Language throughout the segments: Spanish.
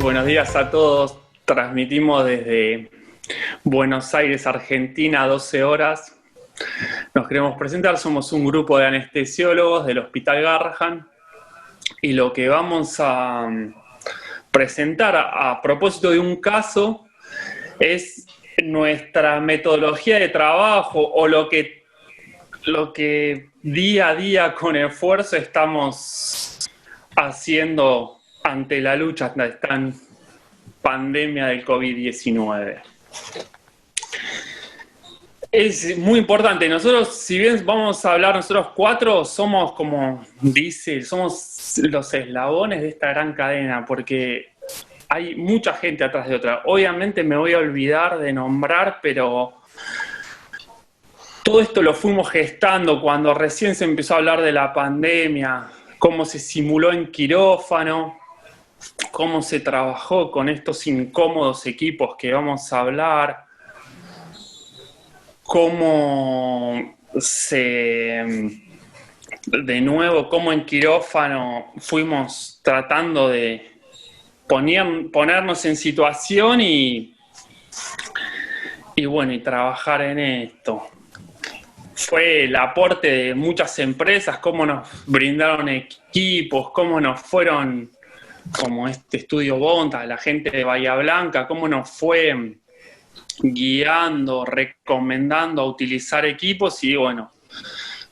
Buenos días a todos. Transmitimos desde Buenos Aires, Argentina, 12 horas. Nos queremos presentar, somos un grupo de anestesiólogos del Hospital Garrahan y lo que vamos a presentar a propósito de un caso es nuestra metodología de trabajo o lo que día a día con esfuerzo estamos haciendo ante la lucha de esta pandemia del COVID-19. Es muy importante. Nosotros, si bien vamos a hablar nosotros cuatro, somos, como dice, somos los eslabones de esta gran cadena, porque hay mucha gente atrás de otra. Obviamente me voy a olvidar de nombrar, pero todo esto lo fuimos gestando cuando recién se empezó a hablar de la pandemia, cómo se simuló en quirófano, cómo se trabajó con estos incómodos equipos que vamos a hablar, cómo cómo en quirófano fuimos tratando de ponernos en situación y trabajar en esto. Fue el aporte de muchas empresas, cómo nos brindaron equipos, cómo nos fueron, como este estudio Bonta, la gente de Bahía Blanca, cómo nos fue guiando, recomendando a utilizar equipos y bueno,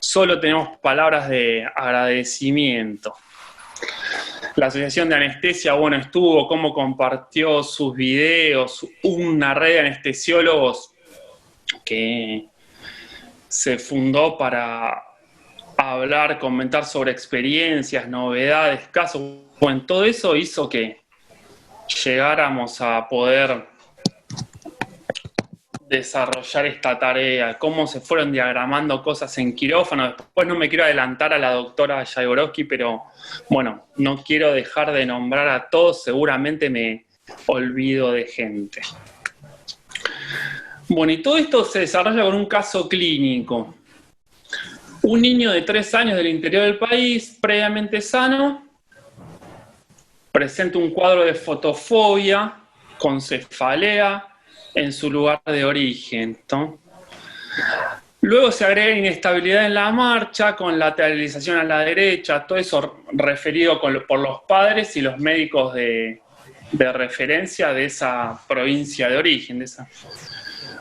solo tenemos palabras de agradecimiento. La Asociación de Anestesia, estuvo, cómo compartió sus videos, una red de anestesiólogos que se fundó para hablar, comentar sobre experiencias, novedades, casos. Bueno, todo eso hizo que llegáramos a poder desarrollar esta tarea, cómo se fueron diagramando cosas en quirófano. Después no me quiero adelantar a la doctora Jaigorowski, pero bueno, no quiero dejar de nombrar a todos, seguramente me olvido de gente. Bueno, y todo esto se desarrolla con un caso clínico. Un niño de 3 años del interior del país, previamente sano, presenta un cuadro de fotofobia con cefalea en su lugar de origen, ¿no? Luego se agrega inestabilidad en la marcha, con lateralización a la derecha, todo eso referido por los padres y los médicos de referencia de esa provincia de origen.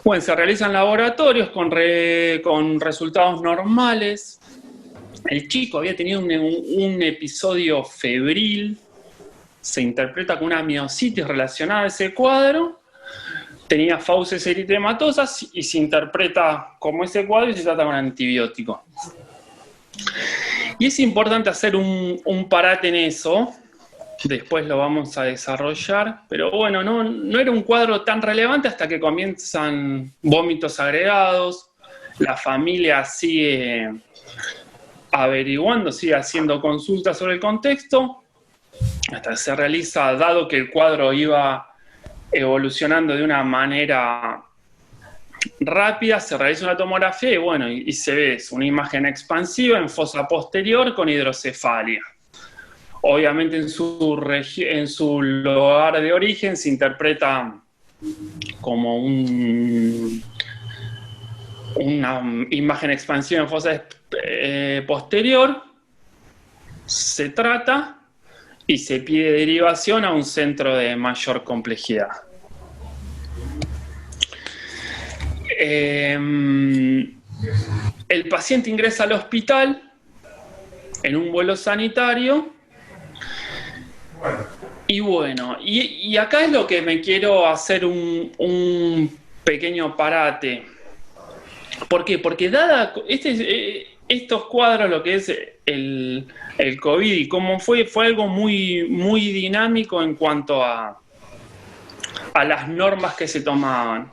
Bueno, se realizan laboratorios con resultados normales. El chico había tenido un episodio febril, se interpreta con una miositis relacionada a ese cuadro, tenía fauces eritematosas y se interpreta como ese cuadro y se trata con antibiótico. Y es importante hacer un parate en eso, después lo vamos a desarrollar, pero bueno, no era un cuadro tan relevante hasta que comienzan vómitos agregados, la familia sigue averiguando, sigue haciendo consultas sobre el contexto, hasta que se realiza, dado que el cuadro iba evolucionando de una manera rápida, se realiza una tomografía y se ve una imagen expansiva en fosa posterior con hidrocefalia. Obviamente en su lugar de origen se interpreta como una imagen expansiva en fosa posterior, se trata y se pide derivación a un centro de mayor complejidad. El paciente ingresa al hospital en un vuelo sanitario y acá es lo que me quiero hacer un pequeño parate. ¿Por qué? Porque estos cuadros, lo que es el COVID y cómo fue algo muy, muy dinámico en cuanto a las normas que se tomaban.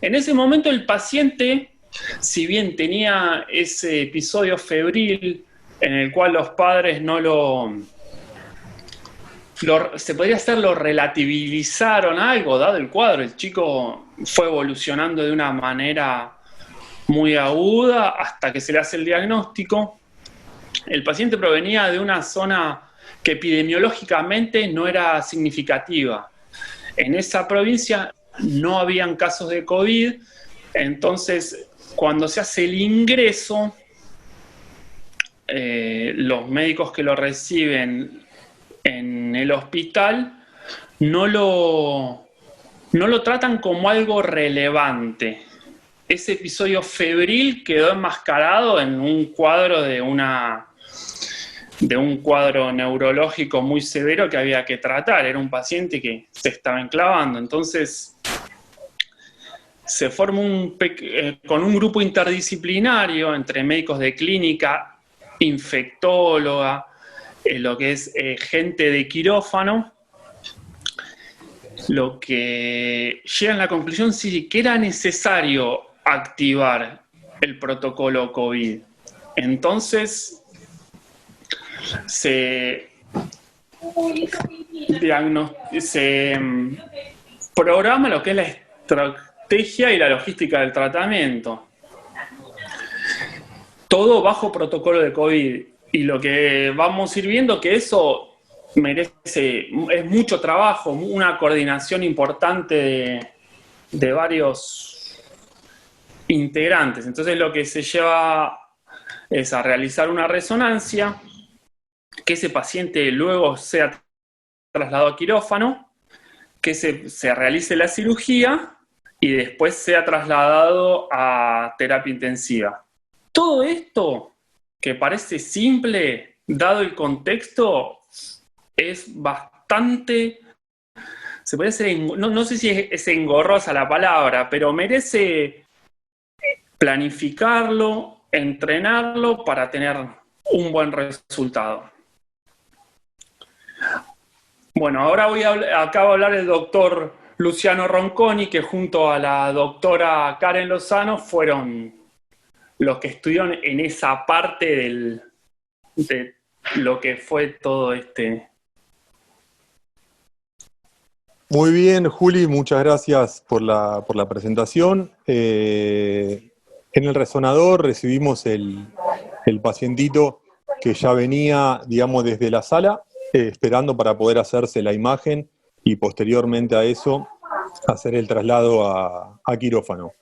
En ese momento el paciente, si bien tenía ese episodio febril en el cual los padres se podría hacer, lo relativizaron algo, dado el cuadro, el chico fue evolucionando de una manera muy aguda hasta que se le hace el diagnóstico. El paciente provenía de una zona que epidemiológicamente no era significativa. En esa provincia no habían casos de COVID, entonces cuando se hace el ingreso, los médicos que lo reciben en el hospital no lo tratan como algo relevante. Ese episodio febril quedó enmascarado en un cuadro de un cuadro neurológico muy severo que había que tratar. Era un paciente que se estaba enclavando. Entonces, se forma con un grupo interdisciplinario entre médicos de clínica, infectóloga, lo que es gente de quirófano, lo que llega a la conclusión sí que era necesario activar el protocolo COVID. Entonces se programa lo que es la estrategia y la logística del tratamiento. Todo bajo protocolo de COVID. Y lo que vamos a ir viendo que eso es mucho trabajo, una coordinación importante de varios integrantes. Entonces lo que se lleva es a realizar una resonancia, que ese paciente luego sea trasladado a quirófano, que se realice la cirugía y después sea trasladado a terapia intensiva. Todo esto, que parece simple, dado el contexto, es bastante, se puede decir, no sé si es engorrosa la palabra, pero merece planificarlo, entrenarlo para tener un buen resultado. Bueno, ahora acaba de hablar el doctor Luciano Ronconi, que junto a la doctora Karen Lozano fueron los que estudiaron en esa parte de lo que fue todo este. Muy bien, Juli, muchas gracias por la presentación. En el resonador recibimos el pacientito que ya venía, digamos, desde la sala, esperando para poder hacerse la imagen y posteriormente a eso hacer el traslado a quirófano.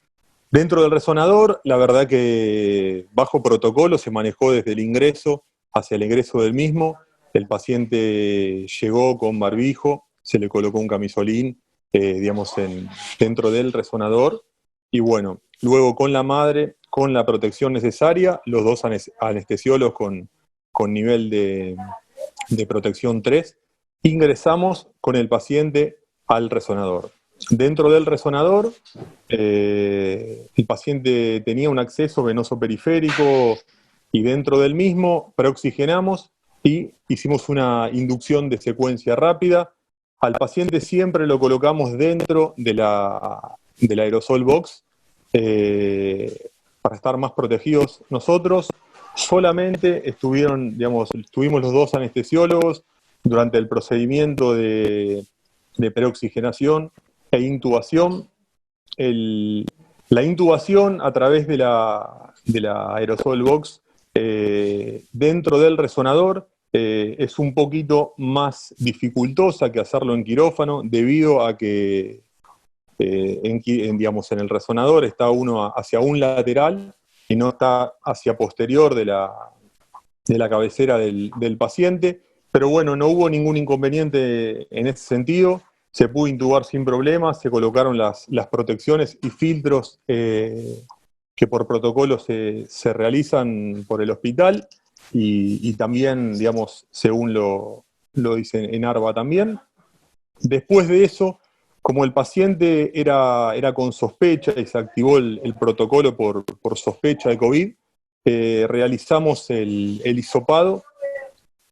Dentro del resonador, la verdad que bajo protocolo se manejó desde el ingreso hacia el egreso del mismo. El paciente llegó con barbijo, se le colocó un camisolín, digamos, dentro del resonador. Y bueno, luego con la madre, con la protección necesaria, los dos anestesiólogos con nivel de protección 3, ingresamos con el paciente al resonador. Dentro del resonador, el paciente tenía un acceso venoso periférico y dentro del mismo preoxigenamos y hicimos una inducción de secuencia rápida. Al paciente siempre lo colocamos dentro de la aerosol box para estar más protegidos nosotros. Solamente estuvimos los dos anestesiólogos durante el procedimiento de preoxigenación e intubación. La intubación a través de la aerosol box dentro del resonador es un poquito más dificultosa que hacerlo en quirófano, debido a que en el resonador está uno hacia un lateral y no está hacia posterior de la cabecera del paciente. Pero bueno, no hubo ningún inconveniente en ese sentido. Se pudo intubar sin problemas, se colocaron las protecciones y filtros que por protocolo se realizan por el hospital y también, digamos, según lo dice en ARBA también. Después de eso, como el paciente era con sospecha y se activó el protocolo por sospecha de COVID, realizamos el hisopado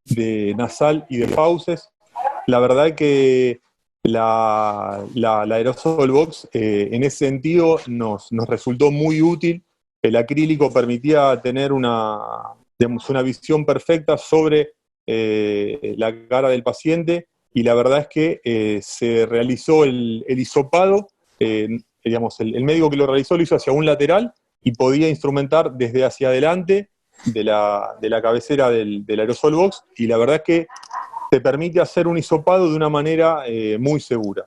de nasal y de fauces. La verdad que la aerosol box en ese sentido nos resultó muy útil. El acrílico permitía tener una visión perfecta sobre la cara del paciente, y la verdad es que se realizó el hisopado, el médico que lo realizó lo hizo hacia un lateral y podía instrumentar desde hacia adelante de la cabecera del aerosol box, y la verdad es que te permite hacer un hisopado de una manera muy segura.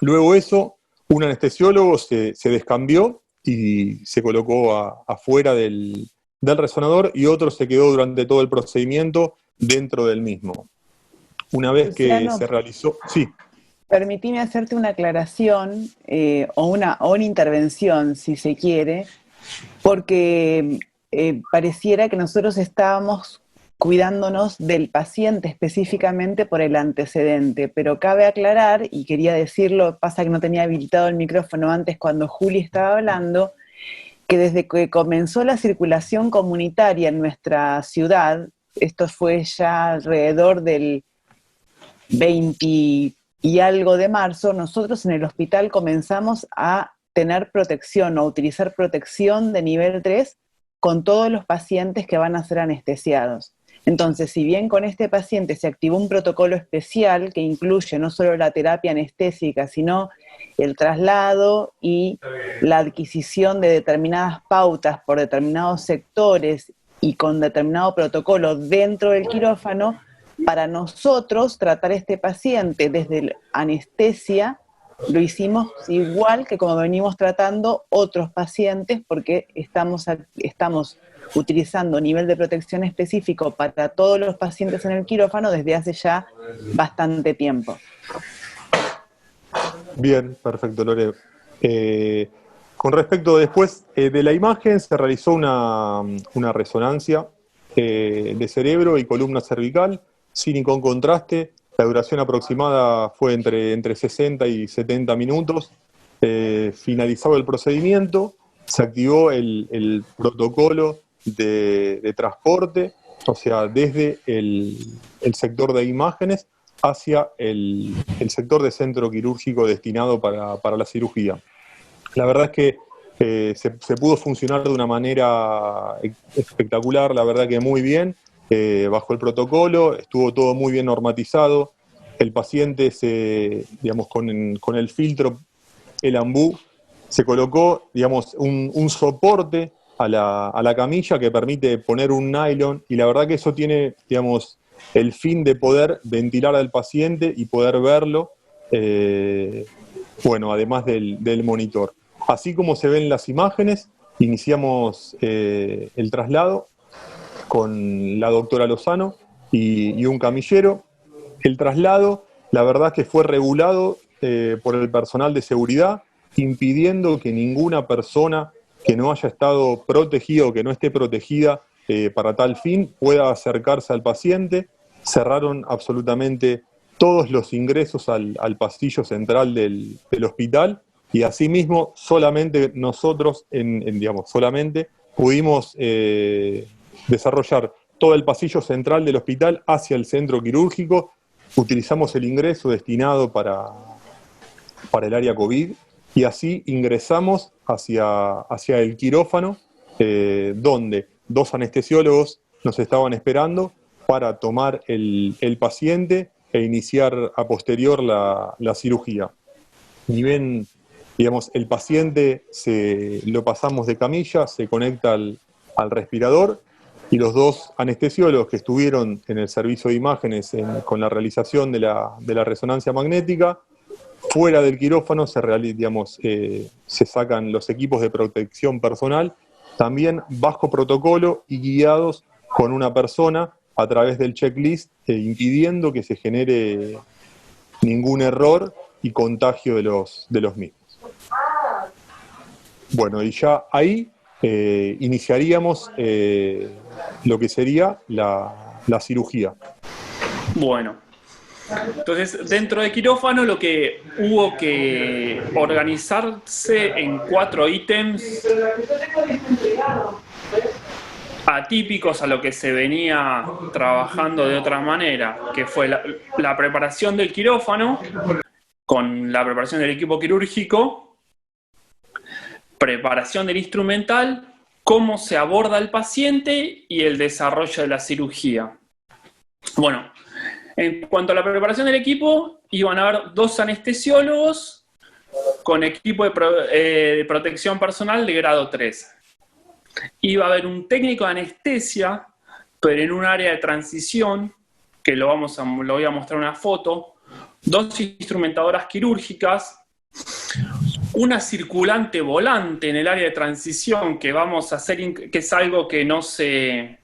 Luego eso, un anestesiólogo se descambió y se colocó afuera del resonador, y otro se quedó durante todo el procedimiento dentro del mismo. Una vez que Luciano, se realizó... Sí. permitime hacerte una aclaración o una intervención, si se quiere, porque pareciera que nosotros estábamos cuidándonos del paciente específicamente por el antecedente, pero cabe aclarar, y quería decirlo, pasa que no tenía habilitado el micrófono antes cuando Juli estaba hablando, que desde que comenzó la circulación comunitaria en nuestra ciudad, esto fue ya alrededor del 20 y algo de marzo, nosotros en el hospital comenzamos a tener protección o utilizar protección de nivel 3 con todos los pacientes que van a ser anestesiados. Entonces, si bien con este paciente se activó un protocolo especial que incluye no solo la terapia anestésica, sino el traslado y la adquisición de determinadas pautas por determinados sectores y con determinado protocolo dentro del quirófano, para nosotros tratar este paciente desde la anestesia lo hicimos igual que como venimos tratando otros pacientes, porque estamos utilizando nivel de protección específico para todos los pacientes en el quirófano desde hace ya bastante tiempo. Bien, perfecto, Lore. Con respecto después de la imagen, se realizó una resonancia de cerebro y columna cervical, sin y con contraste. La duración aproximada fue entre 60 y 70 minutos. Finalizado el procedimiento, se activó el protocolo de transporte, o sea, desde el sector de imágenes hacia el sector de centro quirúrgico destinado para la cirugía. La verdad es que se pudo funcionar de una manera espectacular, la verdad que muy bien, bajo el protocolo, estuvo todo muy bien normatizado. El paciente, digamos, con el filtro, el ambú, se colocó, digamos, un soporte a la camilla que permite poner un nylon, y la verdad que eso tiene, digamos, el fin de poder ventilar al paciente y poder verlo, bueno, además del monitor. Así como se ven las imágenes, iniciamos el traslado con la doctora Lozano y un camillero. El traslado, la verdad es que fue regulado por el personal de seguridad, impidiendo que ninguna persona que no haya estado protegida o que no esté protegida para tal fin pueda acercarse al paciente. Cerraron absolutamente todos los ingresos al pasillo central del hospital, y asimismo solamente nosotros, solamente pudimos desarrollar todo el pasillo central del hospital hacia el centro quirúrgico. Utilizamos el ingreso destinado para el área COVID, y así ingresamos hacia el quirófano, donde 2 anestesiólogos nos estaban esperando para tomar el paciente e iniciar a posterior la cirugía. Ni bien, digamos, el paciente lo pasamos de camilla, se conecta al respirador, y los 2 anestesiólogos que estuvieron en el servicio de imágenes con la realización de la resonancia magnética, fuera del quirófano se sacan los equipos de protección personal, también bajo protocolo y guiados con una persona a través del checklist, impidiendo que se genere ningún error y contagio de los mismos. Bueno, y ya ahí iniciaríamos lo que sería la cirugía. Bueno, entonces dentro de quirófano lo que hubo que organizarse en 4 ítems atípicos a lo que se venía trabajando de otra manera, que fue la preparación del quirófano, con la preparación del equipo quirúrgico, preparación del instrumental, cómo se aborda el paciente y el desarrollo de la cirugía. Bueno, en cuanto a la preparación del equipo, iban a haber 2 anestesiólogos con equipo de protección personal de grado 3. Iba a haber un técnico de anestesia, pero en un área de transición, que lo voy a mostrar una foto, 2 instrumentadoras quirúrgicas, una circulante volante en el área de transición que vamos a hacer, que es algo que no se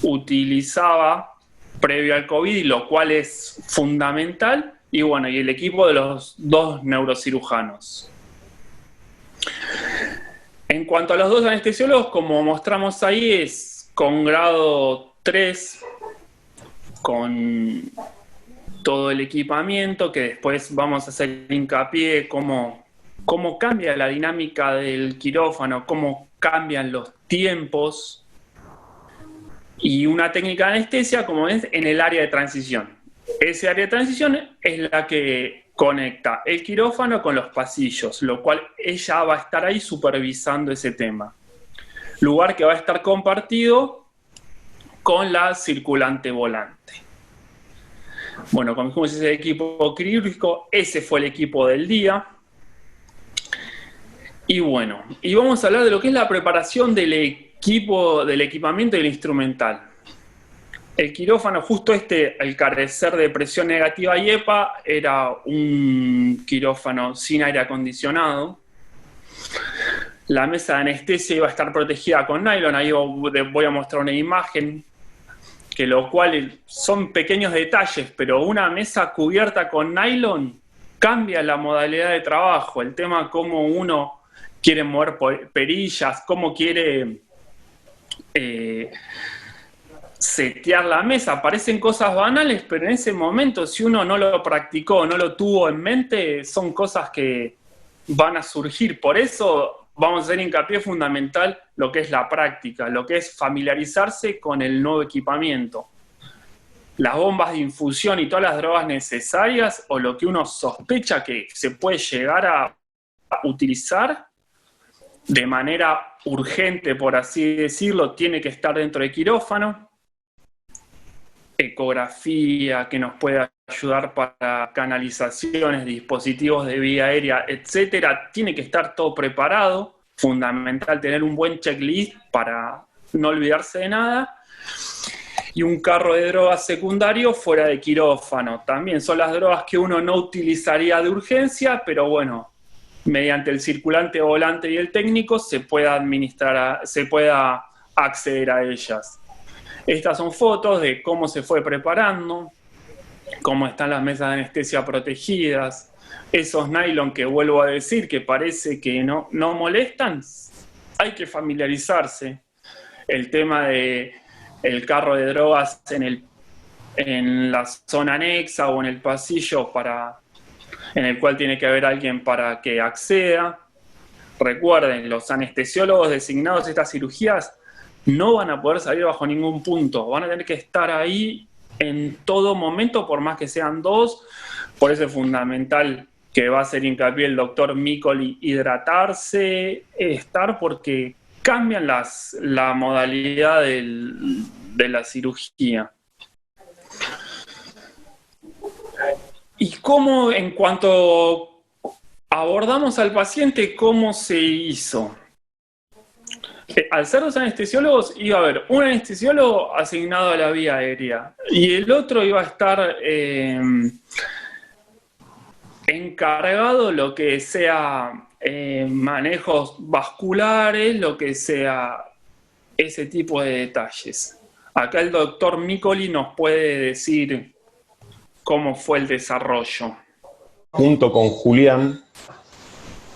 utilizaba previo al COVID, y lo cual es fundamental, y bueno, y el equipo de los 2 neurocirujanos. En cuanto a los 2 anestesiólogos, como mostramos ahí, es con grado 3, con todo el equipamiento, que después vamos a hacer hincapié cómo cambia la dinámica del quirófano, cómo cambian los tiempos, y una técnica de anestesia, como ves, en el área de transición. Ese área de transición es la que conecta el quirófano con los pasillos, lo cual ella va a estar ahí supervisando ese tema. Lugar que va a estar compartido con la circulante volante. Bueno, como dijimos, ese equipo quirúrgico, ese fue el equipo del día. Y bueno, y vamos a hablar de lo que es la preparación del equipo, del equipamiento y del instrumental. El quirófano, justo el carecer de presión negativa y EPA, era un quirófano sin aire acondicionado. La mesa de anestesia iba a estar protegida con nylon. Ahí voy a mostrar una imagen, que lo cual son pequeños detalles, pero una mesa cubierta con nylon cambia la modalidad de trabajo. El tema cómo uno quiere mover perillas, cómo quiere setear la mesa. Parecen cosas banales, pero en ese momento, si uno no lo practicó, no lo tuvo en mente, son cosas que van a surgir. Por eso vamos a hacer hincapié fundamental lo que es la práctica, lo que es familiarizarse con el nuevo equipamiento. Las bombas de infusión y todas las drogas necesarias, o lo que uno sospecha que se puede llegar a utilizar de manera urgente, por así decirlo, tiene que estar dentro del quirófano. Ecografía que nos puede ayudar para canalizaciones, dispositivos de vía aérea, etcétera, tiene que estar todo preparado. Fundamental tener un buen checklist para no olvidarse de nada. Y un carro de drogas secundario fuera de quirófano. También son las drogas que uno no utilizaría de urgencia, pero bueno, mediante el circulante volante y el técnico se pueda acceder a ellas. Estas son fotos de cómo se fue preparando, cómo están las mesas de anestesia protegidas, esos nylon que vuelvo a decir que parece que no molestan, hay que familiarizarse. El tema de el carro de drogas en la zona anexa o en el pasillo en el cual tiene que haber alguien para que acceda. Recuerden, los anestesiólogos designados a estas cirugías no van a poder salir bajo ningún punto, van a tener que estar ahí en todo momento, por más que sean 2. Por eso es fundamental que va a hacer hincapié el doctor Micoli, hidratarse, porque cambian la modalidad de la cirugía. Y cómo, en cuanto abordamos al paciente, ¿cómo se hizo? Al ser 2 anestesiólogos, iba a haber un anestesiólogo asignado a la vía aérea y el otro iba a estar encargado lo que sea manejos vasculares, lo que sea ese tipo de detalles. Acá el doctor Micoli nos puede decir cómo fue el desarrollo. Junto con Julián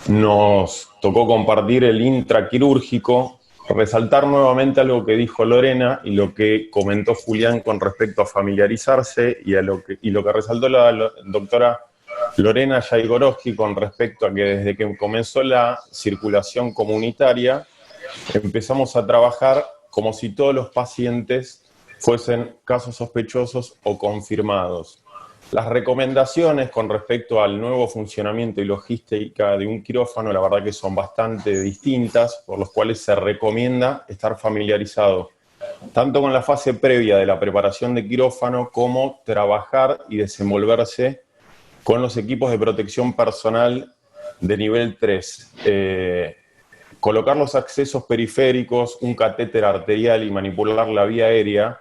nos tocó compartir el intraquirúrgico, resaltar nuevamente algo que dijo Lorena y lo que comentó Julián con respecto a familiarizarse y lo que resaltó la doctora Lorena Yaigorowski con respecto a que desde que comenzó la circulación comunitaria empezamos a trabajar como si todos los pacientes fuesen casos sospechosos o confirmados. Las recomendaciones con respecto al nuevo funcionamiento y logística de un quirófano, la verdad que son bastante distintas, por los cuales se recomienda estar familiarizado tanto con la fase previa de la preparación de quirófano como trabajar y desenvolverse con los equipos de protección personal de nivel 3. Colocar los accesos periféricos, un catéter arterial y manipular la vía aérea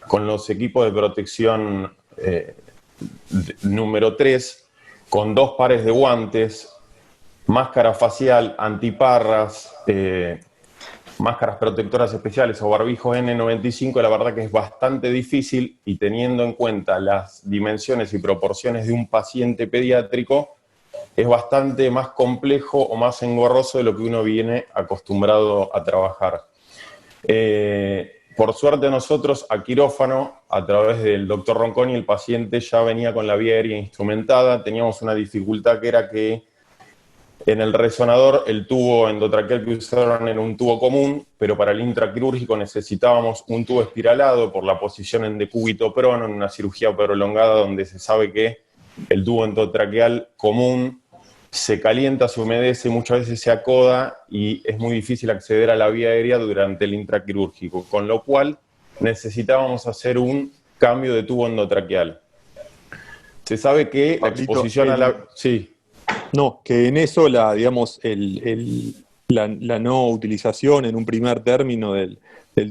con los equipos de protección número 3, con 2 pares de guantes, máscara facial, antiparras, máscaras protectoras especiales o barbijos N95, la verdad que es bastante difícil, y teniendo en cuenta las dimensiones y proporciones de un paciente pediátrico, es bastante más complejo o más engorroso de lo que uno viene acostumbrado a trabajar. Por suerte nosotros a quirófano, a través del doctor Ronconi, el paciente ya venía con la vía aérea instrumentada. Teníamos una dificultad que era que en el resonador el tubo endotraqueal que usaron era un tubo común, pero para el intraquirúrgico necesitábamos un tubo espiralado por la posición en decúbito prono, en una cirugía prolongada donde se sabe que el tubo endotraqueal común se calienta, se humedece, muchas veces se acoda y es muy difícil acceder a la vía aérea durante el intraquirúrgico, con lo cual necesitábamos hacer un cambio de tubo endotraqueal. Se sabe que la exposición a la... Sí. No, que en eso la no utilización en un primer término del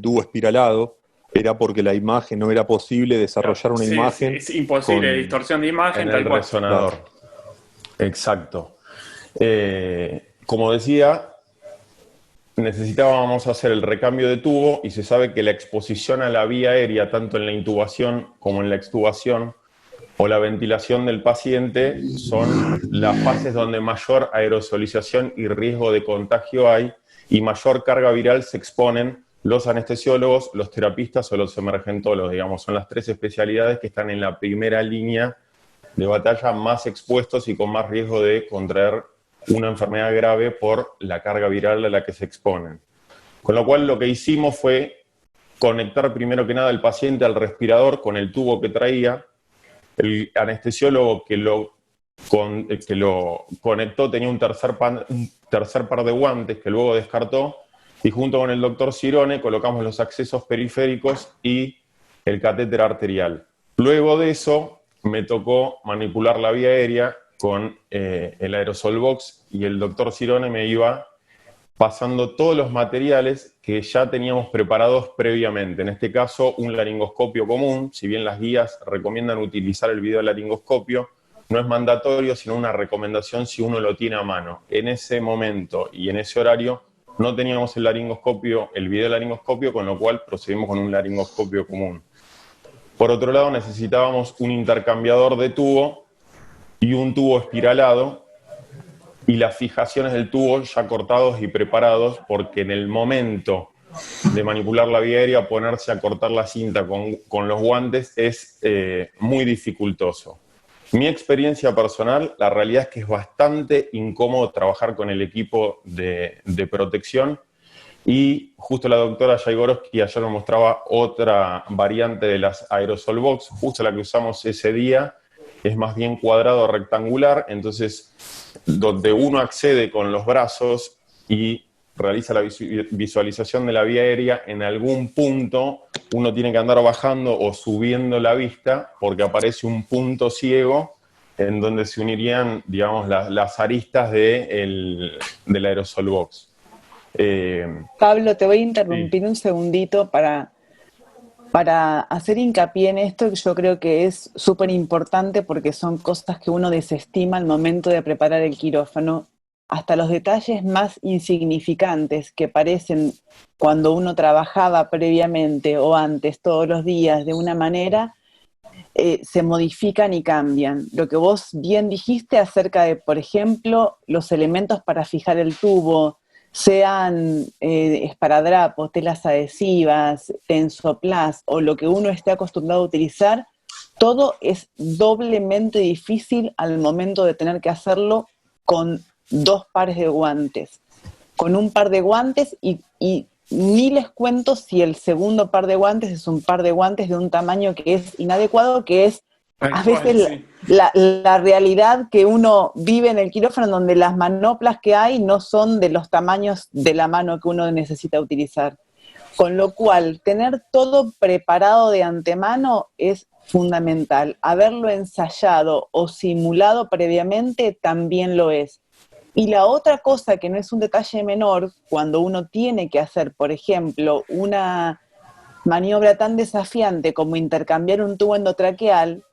tubo espiralado era porque la imagen no era posible desarrollar una imagen. Sí, es imposible, distorsión de imagen. En el resonador. Claro. Exacto. Como decía, necesitábamos hacer el recambio de tubo y se sabe que la exposición a la vía aérea, tanto en la intubación como en la extubación o la ventilación del paciente, son las fases donde mayor aerosolización y riesgo de contagio hay y mayor carga viral se exponen los anestesiólogos, los terapistas o los emergentólogos, digamos, son las 3 especialidades que están en la primera línea de batalla más expuestos y con más riesgo de contraer una enfermedad grave por la carga viral a la que se exponen. Con lo cual lo que hicimos fue conectar primero que nada al paciente al respirador con el tubo que traía. El anestesiólogo que lo conectó tenía un tercer par de guantes que luego descartó, y junto con el doctor Cirone colocamos los accesos periféricos y el catéter arterial. Luego de eso me tocó manipular la vía aérea con el aerosol box, y el doctor Cirone me iba pasando todos los materiales que ya teníamos preparados previamente. En este caso, un laringoscopio común. Si bien las guías recomiendan utilizar el videolaringoscopio, no es mandatorio, sino una recomendación si uno lo tiene a mano. En ese momento y en ese horario no teníamos el laringoscopio, el videolaringoscopio, con lo cual procedimos con un laringoscopio común. Por otro lado, necesitábamos un intercambiador de tubo y un tubo espiralado, y las fijaciones del tubo ya cortados y preparados, porque en el momento de manipular la vía aérea, ponerse a cortar la cinta con los guantes es muy dificultoso. Mi experiencia personal, la realidad es que es bastante incómodo trabajar con el equipo de protección, y justo la doctora Jaigorowski ayer nos mostraba otra variante de las aerosol box, justo la que usamos ese día, es más bien cuadrado rectangular, entonces donde uno accede con los brazos y realiza la visualización de la vía aérea, en algún punto uno tiene que andar bajando o subiendo la vista porque aparece un punto ciego en donde se unirían, digamos, las aristas del aerosol box. Pablo, te voy a interrumpir un segundito para hacer hincapié en esto, que yo creo que es súper importante porque son cosas que uno desestima al momento de preparar el quirófano. Hasta los detalles más insignificantes que parecen cuando uno trabajaba previamente o antes todos los días de una manera, se modifican y cambian. Lo que vos bien dijiste acerca de, por ejemplo, los elementos para fijar el tubo, sean esparadrapos, telas adhesivas, tensoplast o lo que uno esté acostumbrado a utilizar, todo es doblemente difícil al momento de tener que hacerlo con 2 pares de guantes. Con un par de guantes y ni les cuento si el segundo par de guantes es un par de guantes de un tamaño que es inadecuado, que es a veces la realidad que uno vive en el quirófano, donde las manoplas que hay no son de los tamaños de la mano que uno necesita utilizar. Con lo cual, tener todo preparado de antemano es fundamental. Haberlo ensayado o simulado previamente también lo es. Y la otra cosa que no es un detalle menor, cuando uno tiene que hacer, por ejemplo, una maniobra tan desafiante como intercambiar un tubo endotraqueal,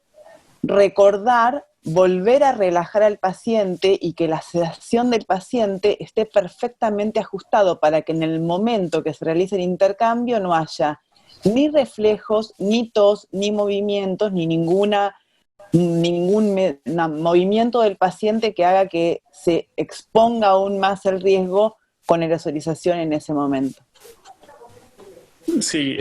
recordar, volver a relajar al paciente y que la sedación del paciente esté perfectamente ajustado para que en el momento que se realice el intercambio no haya ni reflejos, ni tos, ni movimientos, ni ningún movimiento del paciente que haga que se exponga aún más el riesgo con aerosolización en ese momento. Sí,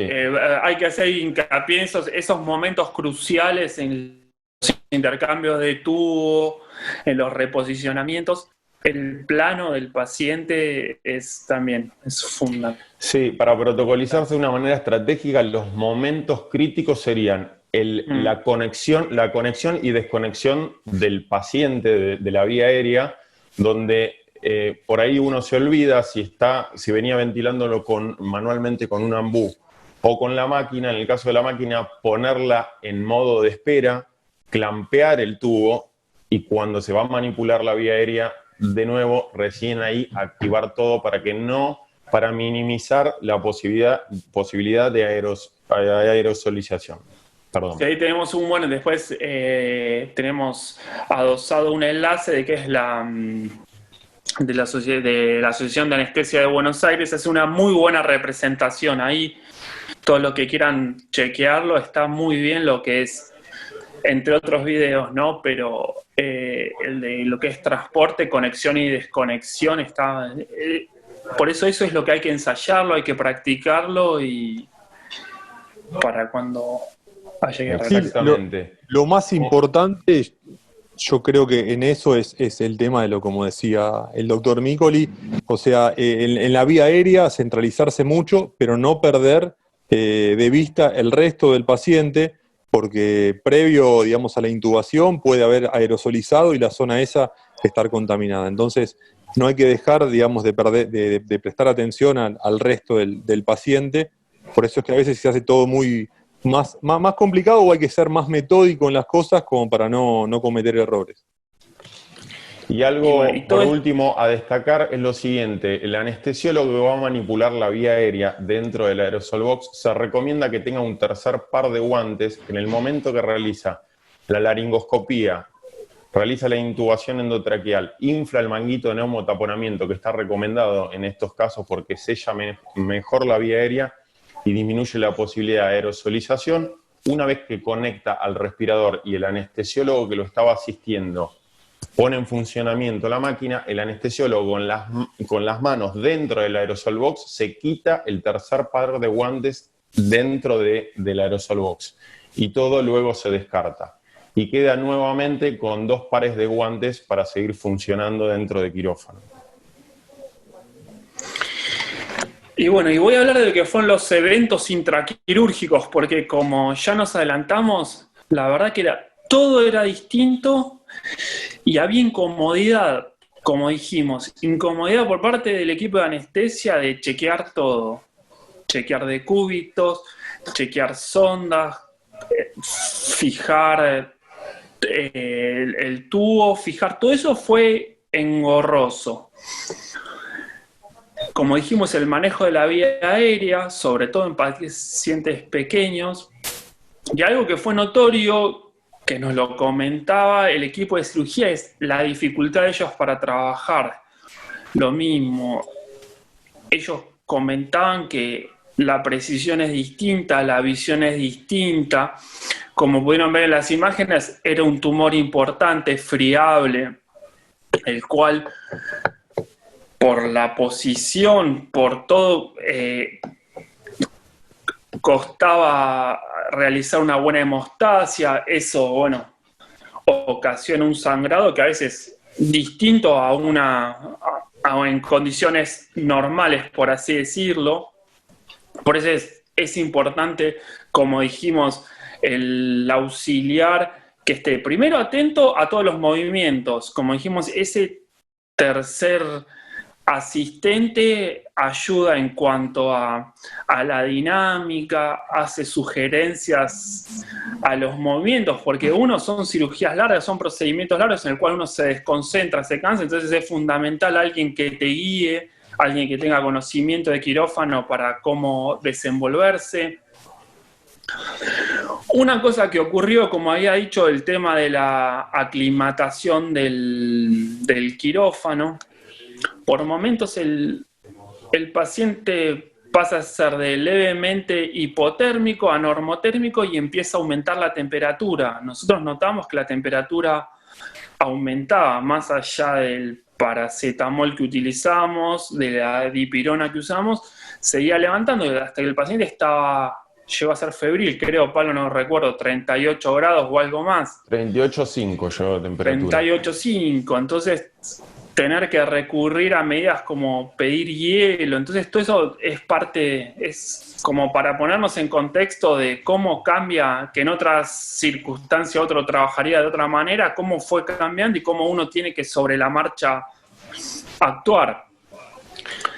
hay que hacer hincapié en esos momentos cruciales en los intercambios de tubo, en los reposicionamientos. El plano del paciente es fundamental. Sí, para protocolizarse de una manera estratégica, los momentos críticos serían la conexión y desconexión del paciente de la vía aérea, donde por ahí uno se olvida si venía ventilándolo manualmente con un ambú o con la máquina. En el caso de la máquina, ponerla en modo de espera, clampear el tubo y cuando se va a manipular la vía aérea, de nuevo, recién ahí activar todo para minimizar la posibilidad de aerosolización. Perdón. Sí, ahí tenemos después tenemos adosado un enlace de que es de la Asociación de Anestesia de Buenos Aires. Es una muy buena representación ahí. Todos los que quieran chequearlo, está muy bien lo que es, entre otros videos, ¿no? Pero el de lo que es transporte, conexión y desconexión está... por eso es lo que hay que ensayarlo, hay que practicarlo y para cuando llegue sí, lo más importante, yo creo que en eso es el tema de como decía el doctor Micoli, o sea, en la vía aérea centralizarse mucho, pero no perder de vista el resto del paciente, porque previo, digamos, a la intubación puede haber aerosolizado y la zona esa estar contaminada. Entonces, no hay que dejar, digamos, de prestar atención al resto del paciente. Por eso es que a veces se hace todo más complicado, o hay que ser más metódico en las cosas como para no cometer errores. Y algo, por último, a destacar es lo siguiente: el anestesiólogo que va a manipular la vía aérea dentro del aerosol box se recomienda que tenga un tercer par de guantes en el momento que realiza la laringoscopía, realiza la intubación endotraqueal, infla el manguito de neumotaponamiento que está recomendado en estos casos porque sella mejor la vía aérea y disminuye la posibilidad de aerosolización. Una vez que conecta al respirador y el anestesiólogo que lo estaba asistiendo pone en funcionamiento la máquina, el anestesiólogo con las manos dentro del aerosol box se quita el tercer par de guantes dentro del aerosol box y todo luego se descarta y queda nuevamente con 2 pares de guantes para seguir funcionando dentro de quirófano. Y bueno, y voy a hablar de lo que fueron los eventos intraquirúrgicos, porque como ya nos adelantamos, la verdad que todo era distinto y había incomodidad, como dijimos, incomodidad por parte del equipo de anestesia de chequear todo, chequear decúbitos, chequear sondas, fijar el tubo, fijar, todo eso fue engorroso. Como dijimos, el manejo de la vía aérea, sobre todo en pacientes pequeños, y algo que fue notorio, que nos lo comentaba el equipo de cirugía, es la dificultad de ellos para trabajar. Lo mismo, ellos comentaban que la precisión es distinta, la visión es distinta. Como pudieron ver en las imágenes, era un tumor importante, friable, el cual, por la posición, por todo, costaba realizar una buena hemostasia. Eso, bueno, ocasiona un sangrado que a veces distinto en condiciones normales, por así decirlo. Por eso es importante, como dijimos, el auxiliar que esté primero atento a todos los movimientos. Como dijimos, ese tercer asistente ayuda en cuanto a la dinámica, hace sugerencias a los movimientos, porque son cirugías largas, son procedimientos largos en el cual uno se desconcentra, se cansa, entonces es fundamental alguien que te guíe, alguien que tenga conocimiento de quirófano para cómo desenvolverse. Una cosa que ocurrió, como había dicho, el tema de la aclimatación del quirófano. Por momentos el paciente pasa a ser de levemente hipotérmico a normotérmico y empieza a aumentar la temperatura. Nosotros notamos que la temperatura aumentaba más allá del paracetamol que utilizamos, de la dipirona que usamos, seguía levantando hasta que el paciente llegó a ser febril, creo, Pablo, no recuerdo, 38 grados o algo más. 38,5 llegó la temperatura. 38,5, entonces tener que recurrir a medidas como pedir hielo, entonces todo eso es como para ponernos en contexto de cómo cambia, que en otras circunstancias otro trabajaría de otra manera, cómo fue cambiando y cómo uno tiene que sobre la marcha actuar.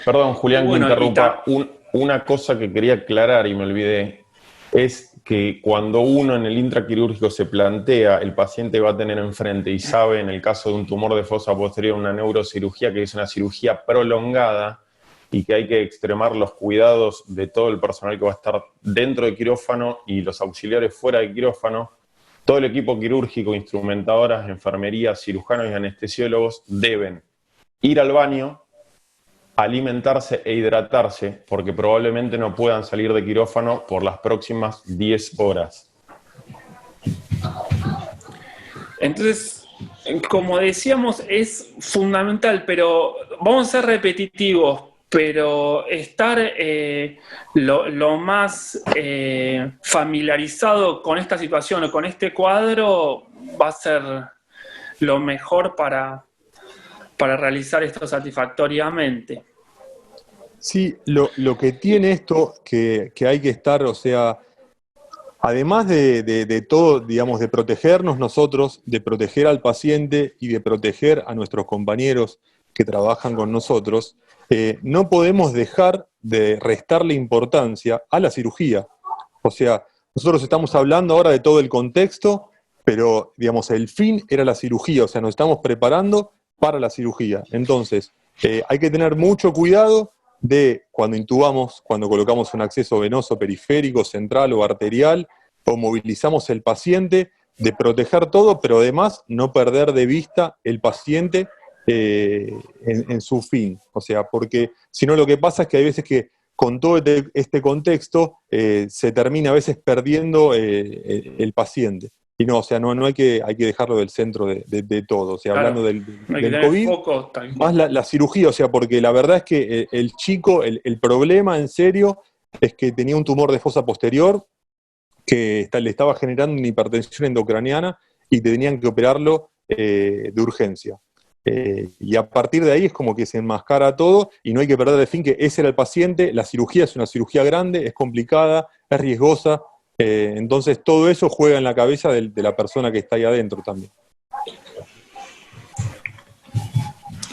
Perdón, Julián, que interrumpa. Una cosa que quería aclarar y me olvidé, es que cuando uno en el intraquirúrgico se plantea, el paciente va a tener enfrente y sabe, en el caso de un tumor de fosa posterior, una neurocirugía, que es una cirugía prolongada y que hay que extremar los cuidados de todo el personal que va a estar dentro del quirófano y los auxiliares fuera del quirófano, todo el equipo quirúrgico, instrumentadoras, enfermería, cirujanos y anestesiólogos deben ir al baño, alimentarse e hidratarse, porque probablemente no puedan salir de quirófano por las próximas 10 horas. Entonces, como decíamos, es fundamental, pero vamos a ser repetitivos, pero estar lo más familiarizado con esta situación o con este cuadro va a ser lo mejor para realizar esto satisfactoriamente. Sí, lo que tiene esto, que hay que estar, o sea, además de todo, digamos, de protegernos nosotros, de proteger al paciente y de proteger a nuestros compañeros que trabajan con nosotros, no podemos dejar de restarle importancia a la cirugía. O sea, nosotros estamos hablando ahora de todo el contexto, pero, digamos, el fin era la cirugía, o sea, nos estamos preparando para la cirugía. Entonces, hay que tener mucho cuidado de cuando intubamos, cuando colocamos un acceso venoso periférico, central o arterial, o movilizamos el paciente, de proteger todo, pero además no perder de vista el paciente en su fin. O sea, porque si no lo que pasa es que hay veces que con todo este contexto se termina a veces perdiendo el paciente. Y no, o sea, no hay que dejarlo del centro de todo. O sea, claro, hablando del COVID, foco, más la cirugía, o sea, porque la verdad es que el chico, el problema en serio es que tenía un tumor de fosa posterior que le estaba generando una hipertensión endocraniana y tenían que operarlo de urgencia. Y a partir de ahí es como que se enmascara todo y no hay que perder de fin que ese era el paciente. La cirugía es una cirugía grande, es complicada, es riesgosa. Entonces todo eso juega en la cabeza de la persona que está ahí adentro también.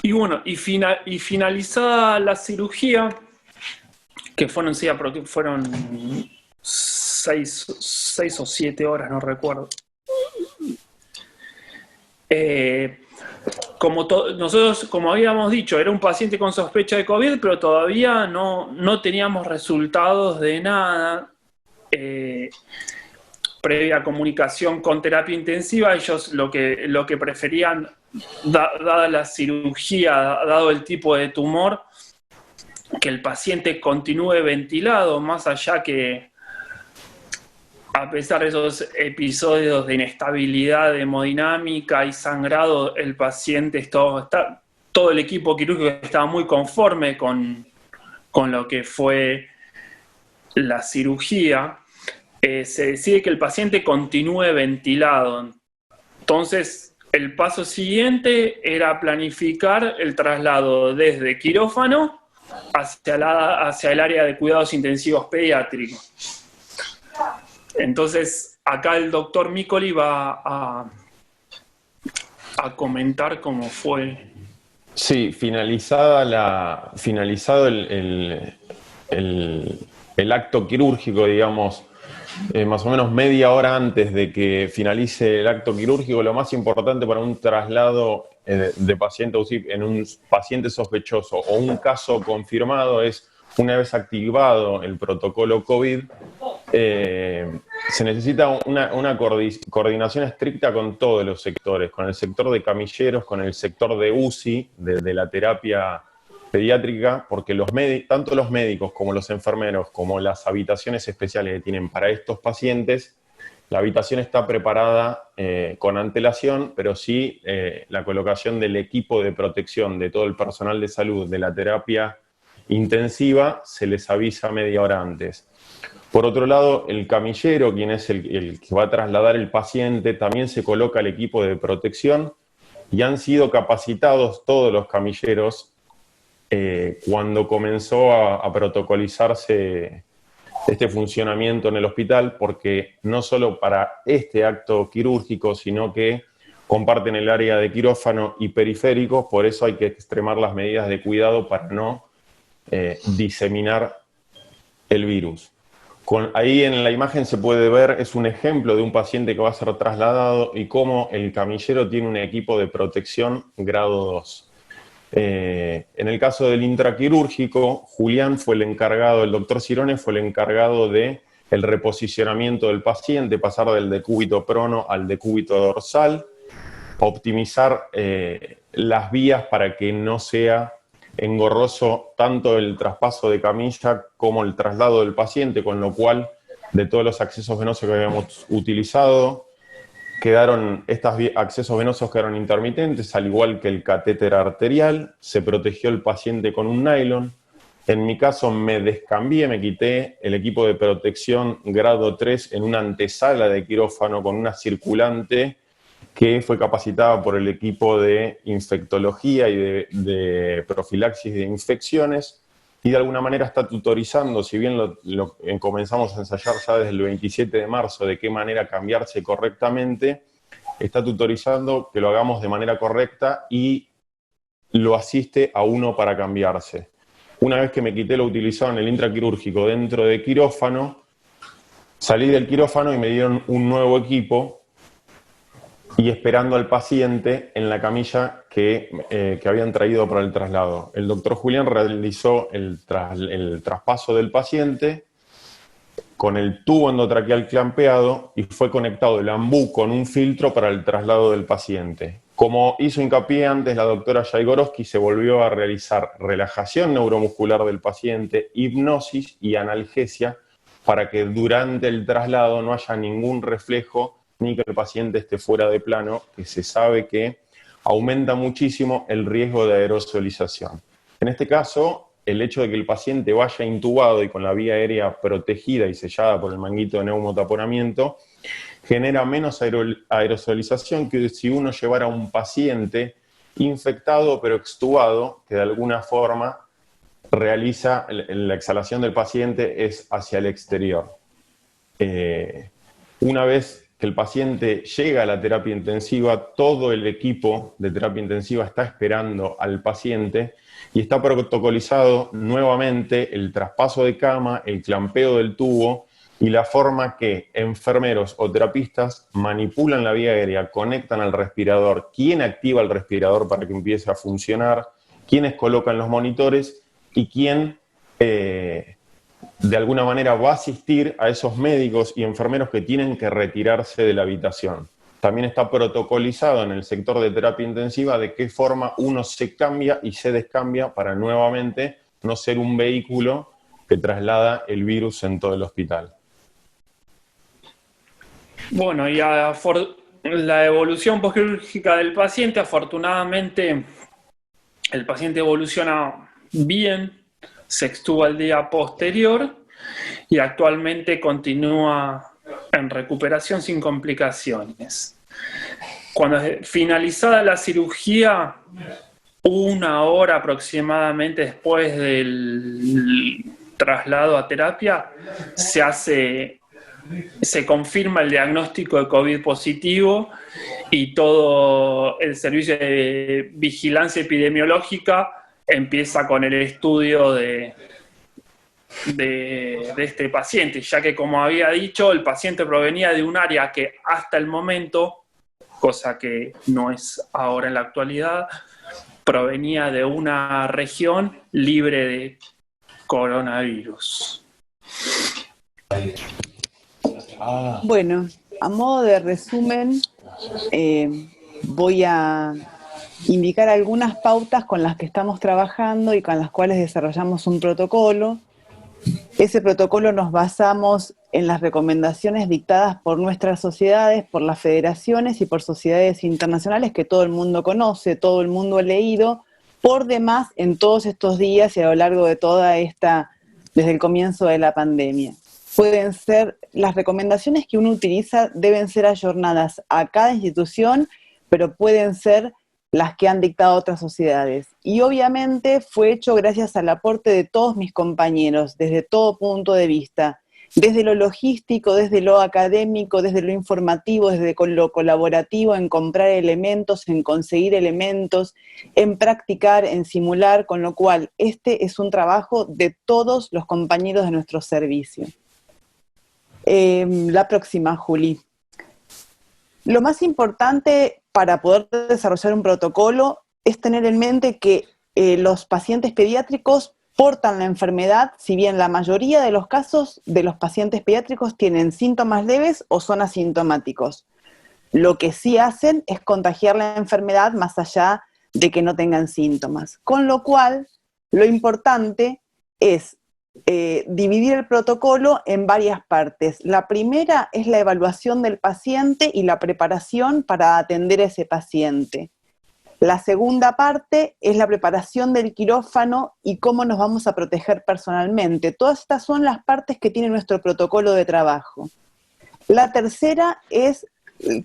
Y bueno, y finalizada la cirugía, que fueron 6 o 7 horas, no recuerdo. Nosotros, como habíamos dicho, era un paciente con sospecha de COVID, pero todavía no teníamos resultados de nada. Previa comunicación con terapia intensiva, ellos lo que preferían, dada la cirugía, dado el tipo de tumor, que el paciente continúe ventilado, más allá que a pesar de esos episodios de inestabilidad hemodinámica y sangrado, el paciente, todo el equipo quirúrgico estaba muy conforme con lo que fue la cirugía. Se decide que el paciente continúe ventilado. Entonces, el paso siguiente era planificar el traslado desde quirófano hacia el área de cuidados intensivos pediátricos. Entonces, acá el doctor Micoli va a comentar cómo fue. Sí, finalizado el acto quirúrgico, digamos, más o menos media hora antes de que finalice el acto quirúrgico, lo más importante para un traslado de paciente UCI en un paciente sospechoso o un caso confirmado es, una vez activado el protocolo COVID, se necesita una coordinación estricta con todos los sectores, con el sector de camilleros, con el sector de UCI, de la terapia pediátrica, porque tanto los médicos como los enfermeros, como las habitaciones especiales que tienen para estos pacientes, la habitación está preparada con antelación, pero sí la colocación del equipo de protección de todo el personal de salud de la terapia intensiva se les avisa media hora antes. Por otro lado, el camillero, quien es el que va a trasladar el paciente, también se coloca el equipo de protección y han sido capacitados todos los camilleros cuando comenzó a protocolizarse este funcionamiento en el hospital, porque no solo para este acto quirúrgico, sino que comparten el área de quirófano y periféricos, por eso hay que extremar las medidas de cuidado para no diseminar el virus. Ahí en la imagen se puede ver, es un ejemplo de un paciente que va a ser trasladado y cómo el camillero tiene un equipo de protección grado 2. En el caso del intraquirúrgico, Julián fue el encargado, el doctor Cirone fue el encargado de el reposicionamiento del paciente, pasar del decúbito prono al decúbito dorsal, optimizar las vías para que no sea engorroso tanto el traspaso de camilla como el traslado del paciente, con lo cual de todos los accesos venosos que habíamos utilizado, estos accesos venosos quedaron intermitentes, al igual que el catéter arterial. Se protegió el paciente con un nylon. En mi caso me descambié, me quité el equipo de protección grado 3 en una antesala de quirófano con una circulante que fue capacitada por el equipo de infectología y de profilaxis de infecciones, y de alguna manera está tutorizando, si bien comenzamos a ensayar ya desde el 27 de marzo de qué manera cambiarse correctamente, está tutorizando que lo hagamos de manera correcta y lo asiste a uno para cambiarse. Una vez que me quité lo utilizado en el intraquirúrgico dentro de quirófano, salí del quirófano y me dieron un nuevo equipo, y esperando al paciente en la camilla que habían traído para el traslado. El doctor Julián realizó el traspaso del paciente con el tubo endotraqueal clampeado y fue conectado el ambú con un filtro para el traslado del paciente. Como hizo hincapié antes la doctora Jaigorowski, se volvió a realizar relajación neuromuscular del paciente, hipnosis y analgesia para que durante el traslado no haya ningún reflejo ni que el paciente esté fuera de plano, que se sabe que aumenta muchísimo el riesgo de aerosolización. En este caso, el hecho de que el paciente vaya intubado y con la vía aérea protegida y sellada por el manguito de neumotaponamiento, genera menos aerosolización que si uno llevara a un paciente infectado pero extubado, que de alguna forma realiza, la exhalación del paciente es hacia el exterior. Una vez que el paciente llega a la terapia intensiva, todo el equipo de terapia intensiva está esperando al paciente y está protocolizado nuevamente el traspaso de cama, el clampeo del tubo y la forma que enfermeros o terapistas manipulan la vía aérea, conectan al respirador, quién activa el respirador para que empiece a funcionar, quiénes colocan los monitores y quién de alguna manera va a asistir a esos médicos y enfermeros que tienen que retirarse de la habitación. También está protocolizado en el sector de terapia intensiva de qué forma uno se cambia y se descambia para nuevamente no ser un vehículo que traslada el virus en todo el hospital. Bueno, y la evolución posquirúrgica del paciente, afortunadamente el paciente evoluciona bien, se extuba el día posterior y actualmente continúa en recuperación sin complicaciones. Cuando finalizada la cirugía, 1 hora aproximadamente después del traslado a terapia, se confirma el diagnóstico de COVID positivo y todo el servicio de vigilancia epidemiológica empieza con el estudio de este paciente, ya que, como había dicho, el paciente provenía de un área que hasta el momento, cosa que no es ahora en la actualidad, provenía de una región libre de coronavirus. Bueno, a modo de resumen, voy a indicar algunas pautas con las que estamos trabajando y con las cuales desarrollamos un protocolo. Ese protocolo nos basamos en las recomendaciones dictadas por nuestras sociedades, por las federaciones y por sociedades internacionales que todo el mundo conoce, todo el mundo ha leído, por demás en todos estos días y a lo largo de toda esta, desde el comienzo de la pandemia. Pueden ser, las recomendaciones que uno utiliza deben ser ayornadas a cada institución, pero pueden ser las que han dictado otras sociedades. Y obviamente fue hecho gracias al aporte de todos mis compañeros, desde todo punto de vista, desde lo logístico, desde lo académico, desde lo informativo, desde lo colaborativo, en comprar elementos, en conseguir elementos, en practicar, en simular, con lo cual este es un trabajo de todos los compañeros de nuestro servicio. La próxima, Juli. Lo más importante para poder desarrollar un protocolo es tener en mente que los pacientes pediátricos portan la enfermedad, si bien la mayoría de los casos de los pacientes pediátricos tienen síntomas leves o son asintomáticos. Lo que sí hacen es contagiar la enfermedad más allá de que no tengan síntomas. Con lo cual, lo importante es dividir el protocolo en varias partes. La primera es la evaluación del paciente y la preparación para atender a ese paciente. La segunda parte es la preparación del quirófano y cómo nos vamos a proteger personalmente. Todas estas son las partes que tiene nuestro protocolo de trabajo. La tercera es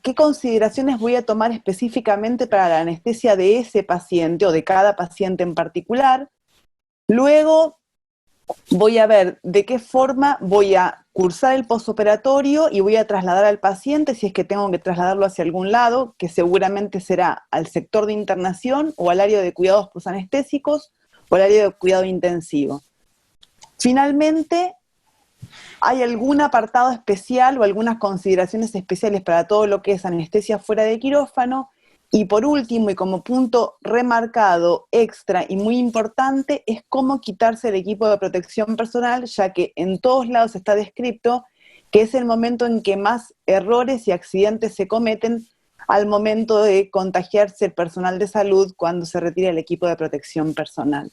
qué consideraciones voy a tomar específicamente para la anestesia de ese paciente o de cada paciente en particular. Luego voy a ver de qué forma voy a cursar el postoperatorio y voy a trasladar al paciente, si es que tengo que trasladarlo hacia algún lado, que seguramente será al sector de internación o al área de cuidados posanestésicos o al área de cuidado intensivo. Finalmente, ¿hay algún apartado especial o algunas consideraciones especiales para todo lo que es anestesia fuera de quirófano? Y por último, y como punto remarcado, extra y muy importante, es cómo quitarse el equipo de protección personal, ya que en todos lados está descrito que es el momento en que más errores y accidentes se cometen al momento de contagiarse el personal de salud cuando se retira el equipo de protección personal.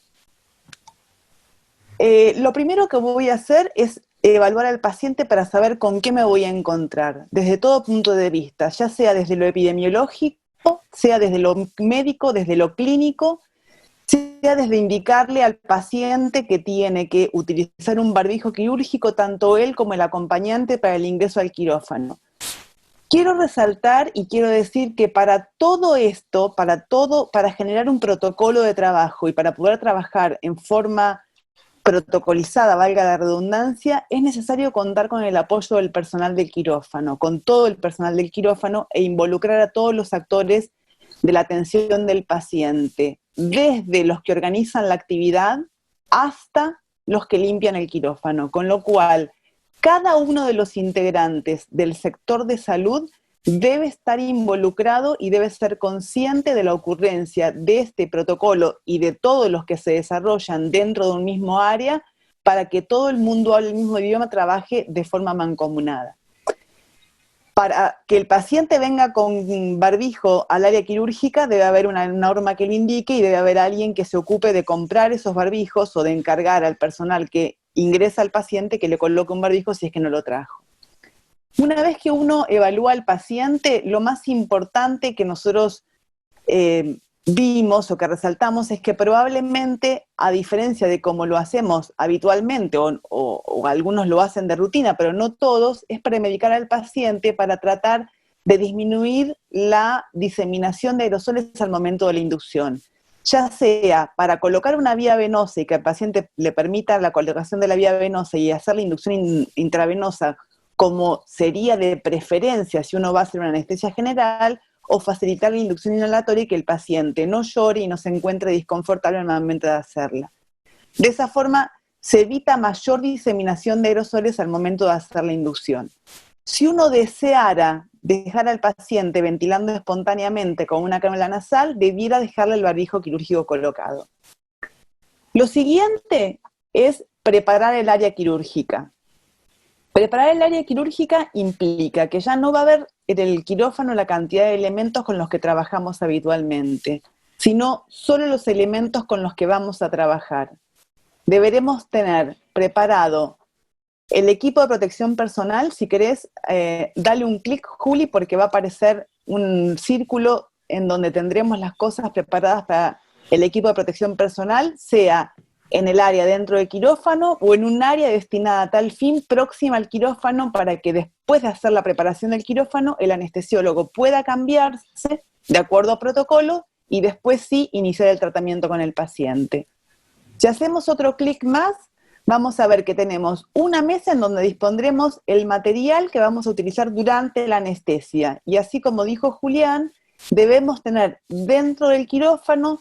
Lo primero que voy a hacer es evaluar al paciente para saber con qué me voy a encontrar, desde todo punto de vista, ya sea desde lo epidemiológico, sea desde lo médico, desde lo clínico, sea desde indicarle al paciente que tiene que utilizar un barbijo quirúrgico, tanto él como el acompañante, para el ingreso al quirófano. Quiero resaltar y quiero decir que para todo esto, para generar un protocolo de trabajo y para poder trabajar en forma protocolizada, valga la redundancia, es necesario contar con el apoyo del personal del quirófano, con todo el personal del quirófano e involucrar a todos los actores de la atención del paciente, desde los que organizan la actividad hasta los que limpian el quirófano, con lo cual cada uno de los integrantes del sector de salud debe estar involucrado y debe ser consciente de la ocurrencia de este protocolo y de todos los que se desarrollan dentro de un mismo área para que todo el mundo hable el mismo idioma, trabaje de forma mancomunada. Para que el paciente venga con barbijo al área quirúrgica debe haber una norma que lo indique y debe haber alguien que se ocupe de comprar esos barbijos o de encargar al personal que ingresa al paciente que le coloque un barbijo si es que no lo trajo. Una vez que uno evalúa al paciente, lo más importante que nosotros vimos o que resaltamos es que probablemente, a diferencia de cómo lo hacemos habitualmente, o algunos lo hacen de rutina, pero no todos, es premedicar al paciente para tratar de disminuir la diseminación de aerosoles al momento de la inducción. Ya sea para colocar una vía venosa y que al paciente le permita la colocación de la vía venosa y hacer la inducción intravenosa, como sería de preferencia si uno va a hacer una anestesia general, o facilitar la inducción inhalatoria y que el paciente no llore y no se encuentre desconfortable al momento de hacerla. De esa forma se evita mayor diseminación de aerosoles al momento de hacer la inducción. Si uno deseara dejar al paciente ventilando espontáneamente con una cánula nasal, debiera dejarle el barbijo quirúrgico colocado. Lo siguiente es preparar el área quirúrgica. Preparar el área quirúrgica implica que ya no va a haber en el quirófano la cantidad de elementos con los que trabajamos habitualmente, sino solo los elementos con los que vamos a trabajar. Deberemos tener preparado el equipo de protección personal. Si querés, dale un clic, Juli, porque va a aparecer un círculo en donde tendremos las cosas preparadas para el equipo de protección personal, sea en el área dentro del quirófano o en un área destinada a tal fin próxima al quirófano, para que después de hacer la preparación del quirófano el anestesiólogo pueda cambiarse de acuerdo a protocolo y después sí iniciar el tratamiento con el paciente. Si hacemos otro clic más, vamos a ver que tenemos una mesa en donde dispondremos el material que vamos a utilizar durante la anestesia. Y así como dijo Julián, debemos tener dentro del quirófano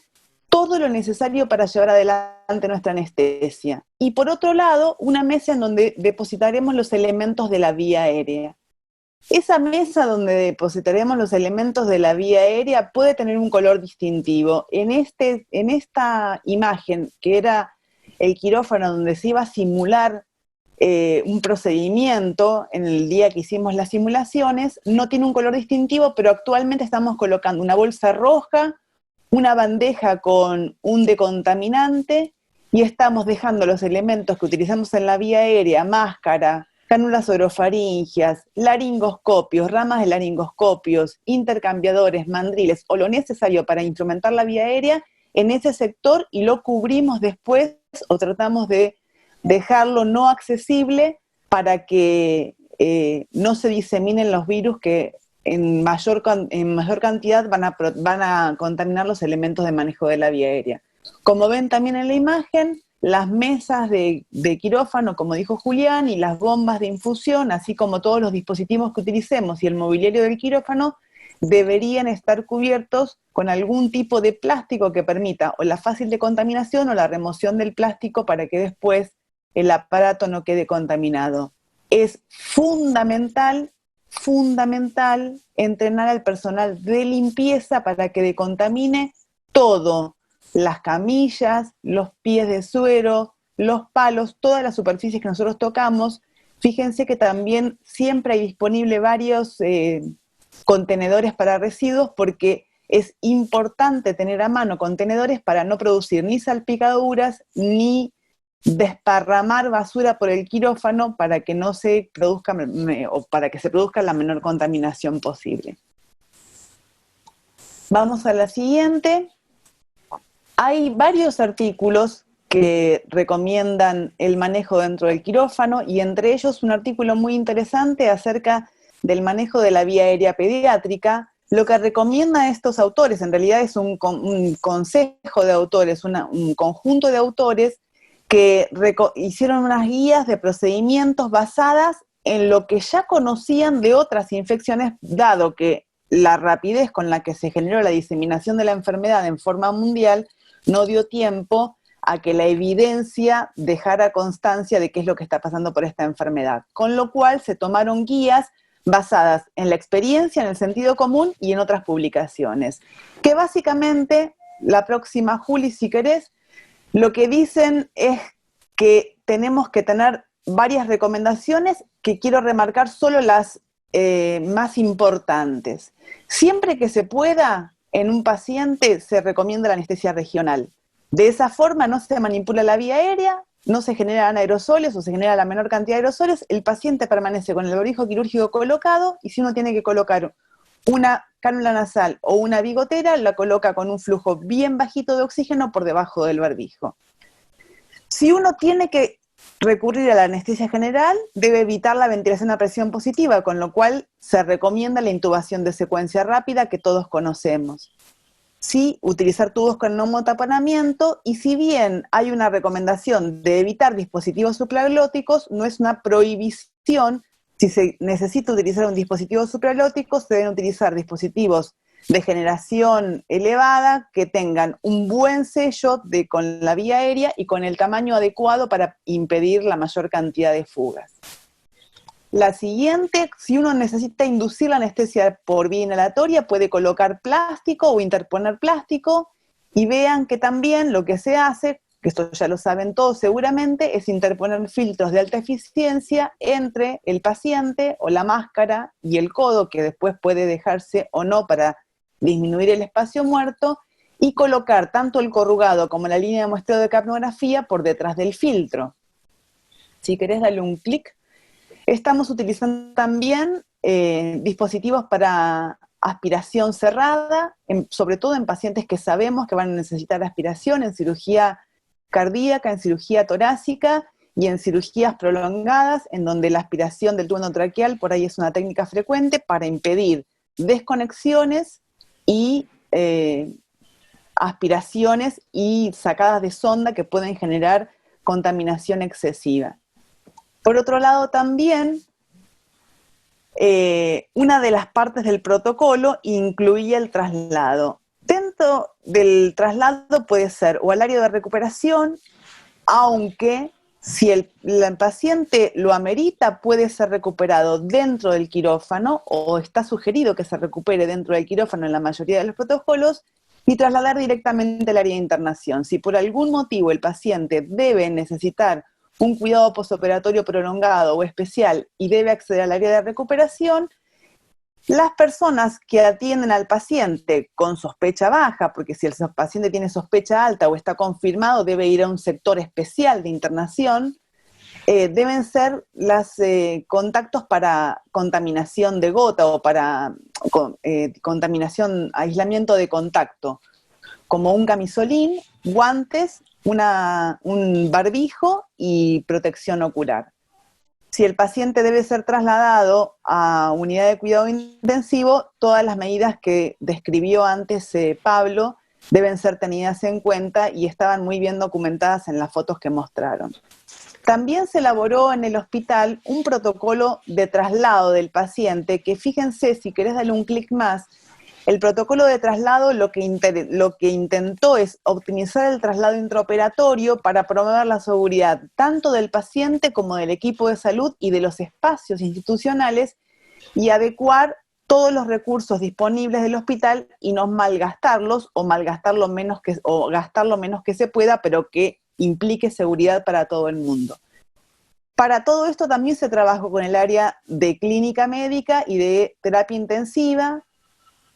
todo lo necesario para llevar adelante nuestra anestesia. Y por otro lado, una mesa en donde depositaremos los elementos de la vía aérea. Esa mesa donde depositaremos los elementos de la vía aérea puede tener un color distintivo. En esta imagen, que era el quirófano donde se iba a simular un procedimiento, en el día que hicimos las simulaciones, no tiene un color distintivo, pero actualmente estamos colocando una bolsa roja, una bandeja con un decontaminante, y estamos dejando los elementos que utilizamos en la vía aérea, máscara, cánulas orofaringias, laringoscopios, ramas de laringoscopios, intercambiadores, mandriles o lo necesario para instrumentar la vía aérea en ese sector, y lo cubrimos después o tratamos de dejarlo no accesible para que no se diseminen los virus que en mayor cantidad van a contaminar los elementos de manejo de la vía aérea. Como ven también en la imagen, las mesas de quirófano, como dijo Julián, y las bombas de infusión, así como todos los dispositivos que utilicemos y el mobiliario del quirófano, deberían estar cubiertos con algún tipo de plástico que permita o la fácil decontaminación o la remoción del plástico para que después el aparato no quede contaminado. Es fundamental entrenar al personal de limpieza para que decontamine todo: las camillas, los pies de suero, los palos, todas las superficies que nosotros tocamos. Fíjense que también siempre hay disponible varios contenedores para residuos, porque es importante tener a mano contenedores para no producir ni salpicaduras ni desparramar basura por el quirófano, para que no se produzca o para que se produzca la menor contaminación posible. Vamos a la siguiente. Hay varios artículos que recomiendan el manejo dentro del quirófano, y entre ellos un artículo muy interesante acerca del manejo de la vía aérea pediátrica. Lo que recomiendan estos autores, en realidad es un consejo de autores, un conjunto de autores que hicieron unas guías de procedimientos basadas en lo que ya conocían de otras infecciones, dado que la rapidez con la que se generó la diseminación de la enfermedad en forma mundial no dio tiempo a que la evidencia dejara constancia de qué es lo que está pasando por esta enfermedad. Con lo cual se tomaron guías basadas en la experiencia, en el sentido común y en otras publicaciones. Que básicamente, la próxima, Juli, si querés, lo que dicen es que tenemos que tener varias recomendaciones, que quiero remarcar solo las más importantes. Siempre que se pueda, en un paciente se recomienda la anestesia regional. De esa forma no se manipula la vía aérea, no se generan aerosoles o se genera la menor cantidad de aerosoles, el paciente permanece con el barbijo quirúrgico colocado, y si uno tiene que colocar una cánula nasal o una bigotera, la coloca con un flujo bien bajito de oxígeno por debajo del barbijo. Si uno tiene que recurrir a la anestesia general, debe evitar la ventilación a presión positiva, con lo cual se recomienda la intubación de secuencia rápida que todos conocemos. Sí, utilizar tubos con neumotaponamiento, y si bien hay una recomendación de evitar dispositivos supraglóticos, no es una prohibición. Si se necesita utilizar un dispositivo supraglótico, se deben utilizar dispositivos de generación elevada que tengan un buen sello con la vía aérea y con el tamaño adecuado para impedir la mayor cantidad de fugas. La siguiente, si uno necesita inducir la anestesia por vía inhalatoria, puede colocar plástico o interponer plástico, y vean que también lo que se hace que esto ya lo saben todos seguramente, es interponer filtros de alta eficiencia entre el paciente o la máscara y el codo, que después puede dejarse o no para disminuir el espacio muerto, y colocar tanto el corrugado como la línea de muestreo de capnografía por detrás del filtro. Si querés darle un clic. Estamos utilizando también dispositivos para aspiración cerrada, sobre todo en pacientes que sabemos que van a necesitar aspiración, en cirugía cardíaca, en cirugía torácica y en cirugías prolongadas, en donde la aspiración del tubo endotraqueal por ahí es una técnica frecuente para impedir desconexiones y aspiraciones y sacadas de sonda que pueden generar contaminación excesiva. Por otro lado, también una de las partes del protocolo incluía el traslado. Dentro del traslado puede ser o al área de recuperación, aunque si el paciente lo amerita, puede ser recuperado dentro del quirófano, o está sugerido que se recupere dentro del quirófano en la mayoría de los protocolos, y trasladar directamente al área de internación. Si por algún motivo el paciente debe necesitar un cuidado postoperatorio prolongado o especial y debe acceder al área de recuperación, las personas que atienden al paciente con sospecha baja, porque si el paciente tiene sospecha alta o está confirmado, debe ir a un sector especial de internación, deben ser los contactos para contaminación de gota o para contaminación, aislamiento de contacto, como un camisolín, guantes, un barbijo y protección ocular. Si el paciente debe ser trasladado a unidad de cuidado intensivo, todas las medidas que describió antes Pablo deben ser tenidas en cuenta y estaban muy bien documentadas en las fotos que mostraron. También se elaboró en el hospital un protocolo de traslado del paciente que, fíjense, si querés darle un clic más, el protocolo de traslado lo que intentó es optimizar el traslado intraoperatorio para promover la seguridad tanto del paciente como del equipo de salud y de los espacios institucionales y adecuar todos los recursos disponibles del hospital y no malgastarlos o gastar lo menos que se pueda, pero que implique seguridad para todo el mundo. Para todo esto también se trabajó con el área de clínica médica y de terapia intensiva,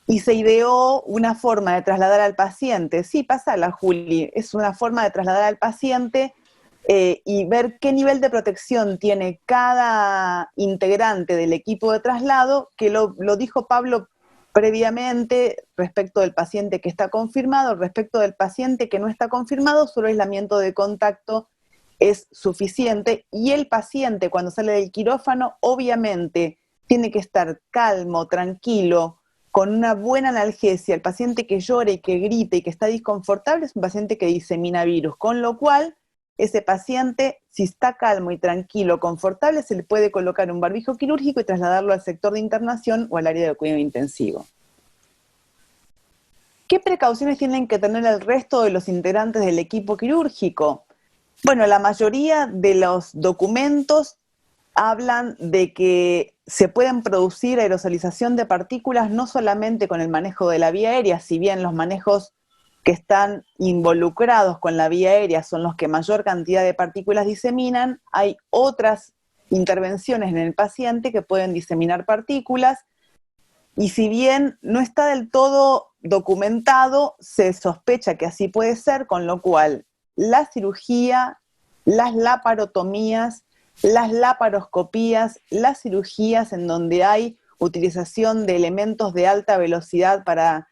y se ideó una forma de trasladar al paciente. Sí, pásala, Juli. Es una forma de trasladar al paciente y ver qué nivel de protección tiene cada integrante del equipo de traslado, que lo dijo Pablo previamente respecto del paciente que está confirmado, respecto del paciente que no está confirmado, solo aislamiento de contacto es suficiente, y el paciente cuando sale del quirófano obviamente tiene que estar calmo, tranquilo, con una buena analgesia. El paciente que llora y que grita y que está disconfortable es un paciente que disemina virus, con lo cual ese paciente, si está calmo y tranquilo, confortable, se le puede colocar un barbijo quirúrgico y trasladarlo al sector de internación o al área de cuidado intensivo. ¿Qué precauciones tienen que tener el resto de los integrantes del equipo quirúrgico? Bueno, la mayoría de los documentos hablan de que se pueden producir aerosolización de partículas no solamente con el manejo de la vía aérea, si bien los manejos que están involucrados con la vía aérea son los que mayor cantidad de partículas diseminan, hay otras intervenciones en el paciente que pueden diseminar partículas, y si bien no está del todo documentado, se sospecha que así puede ser, con lo cual la cirugía, las laparotomías, las laparoscopías, las cirugías en donde hay utilización de elementos de alta velocidad para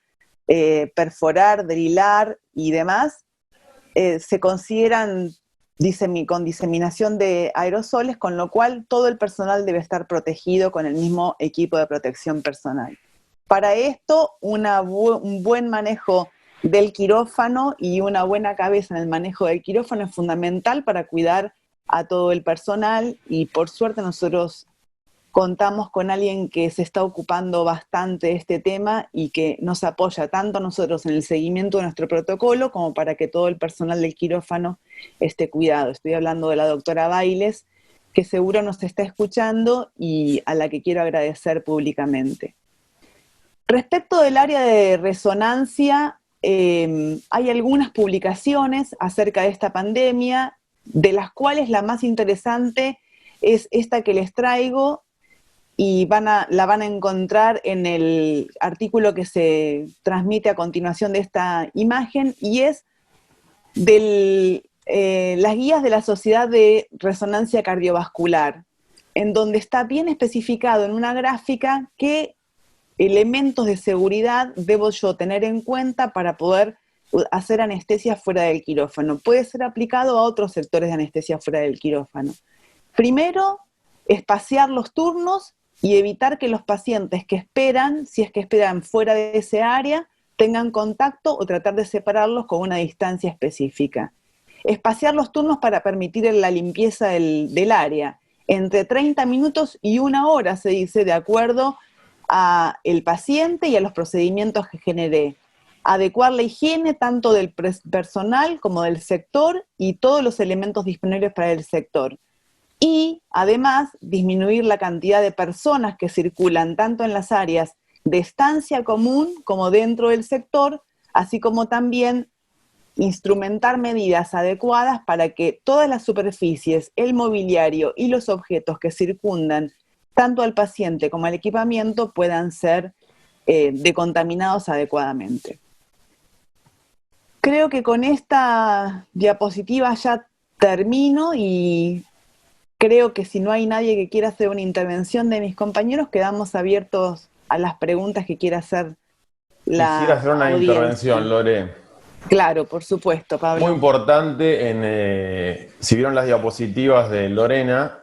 perforar, drilar y demás, se consideran con diseminación de aerosoles, con lo cual todo el personal debe estar protegido con el mismo equipo de protección personal. Para esto, un buen manejo del quirófano y una buena cabeza en el manejo del quirófano es fundamental para cuidar a todo el personal, y por suerte nosotros contamos con alguien que se está ocupando bastante de este tema y que nos apoya tanto a nosotros en el seguimiento de nuestro protocolo como para que todo el personal del quirófano esté cuidado. Estoy hablando de la doctora Bailes, que seguro nos está escuchando y a la que quiero agradecer públicamente. Respecto del área de resonancia, hay algunas publicaciones acerca de esta pandemia, de las cuales la más interesante es esta que les traigo, y la van a encontrar en el artículo que se transmite a continuación de esta imagen, y es las guías de la Sociedad de Resonancia Cardiovascular, en donde está bien especificado en una gráfica qué elementos de seguridad debo yo tener en cuenta para poder hacer anestesia fuera del quirófano. Puede ser aplicado a otros sectores de anestesia fuera del quirófano. Primero, espaciar los turnos y evitar que los pacientes que esperan, si es que esperan fuera de ese área, tengan contacto, o tratar de separarlos con una distancia específica. Espaciar los turnos para permitir la limpieza del área. Entre 30 minutos y 1 hora, se dice, de acuerdo al paciente y a los procedimientos que generé. Adecuar la higiene tanto del personal como del sector y todos los elementos disponibles para el sector. Y además disminuir la cantidad de personas que circulan tanto en las áreas de estancia común como dentro del sector, así como también instrumentar medidas adecuadas para que todas las superficies, el mobiliario y los objetos que circundan tanto al paciente como al equipamiento puedan ser decontaminados adecuadamente. Creo que con esta diapositiva ya termino, y creo que si no hay nadie que quiera hacer una intervención de mis compañeros, quedamos abiertos a las preguntas que quiera hacer la Quisiera hacer una audiencia. intervención, Lore. Claro, por supuesto, Pablo. Muy importante, si vieron las diapositivas de Lorena,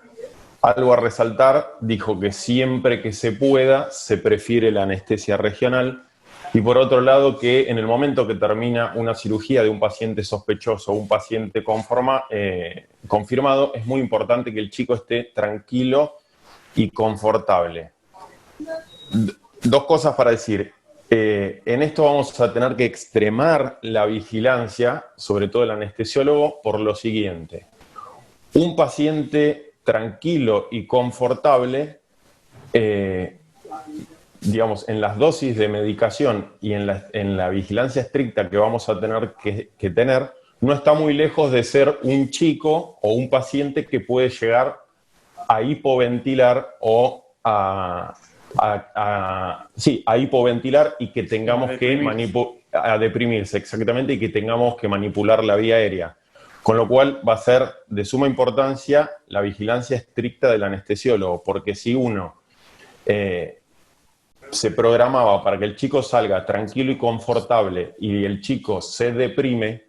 algo a resaltar, dijo que siempre que se pueda se prefiere la anestesia regional, y por otro lado que en el momento que termina una cirugía de un paciente sospechoso o un paciente confirmado, es muy importante que el chico esté tranquilo y confortable. Dos cosas para decir. En esto vamos a tener que extremar la vigilancia, sobre todo el anestesiólogo, por lo siguiente. Un paciente tranquilo y confortable, digamos, en las dosis de medicación y en la vigilancia estricta que vamos a tener que tener, no está muy lejos de ser un chico o un paciente que puede llegar a hipoventilar o a hipoventilar, y que tengamos a deprimirse, exactamente, y que tengamos que manipular la vía aérea. Con lo cual va a ser de suma importancia la vigilancia estricta del anestesiólogo, porque si uno se programaba para que el chico salga tranquilo y confortable y el chico se deprime,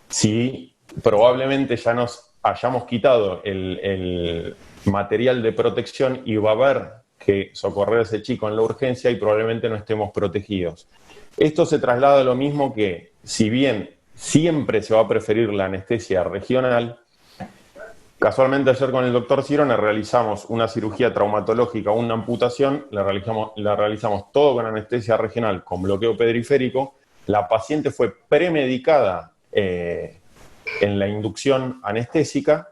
si probablemente ya nos hayamos quitado el material de protección y va a haber que socorrer a ese chico en la urgencia y probablemente no estemos protegidos. Esto se traslada a lo mismo que, si bien siempre se va a preferir la anestesia regional, casualmente ayer con el doctor Cirone realizamos una cirugía traumatológica, una amputación, la realizamos todo con anestesia regional, con bloqueo periférico. La paciente fue premedicada en la inducción anestésica,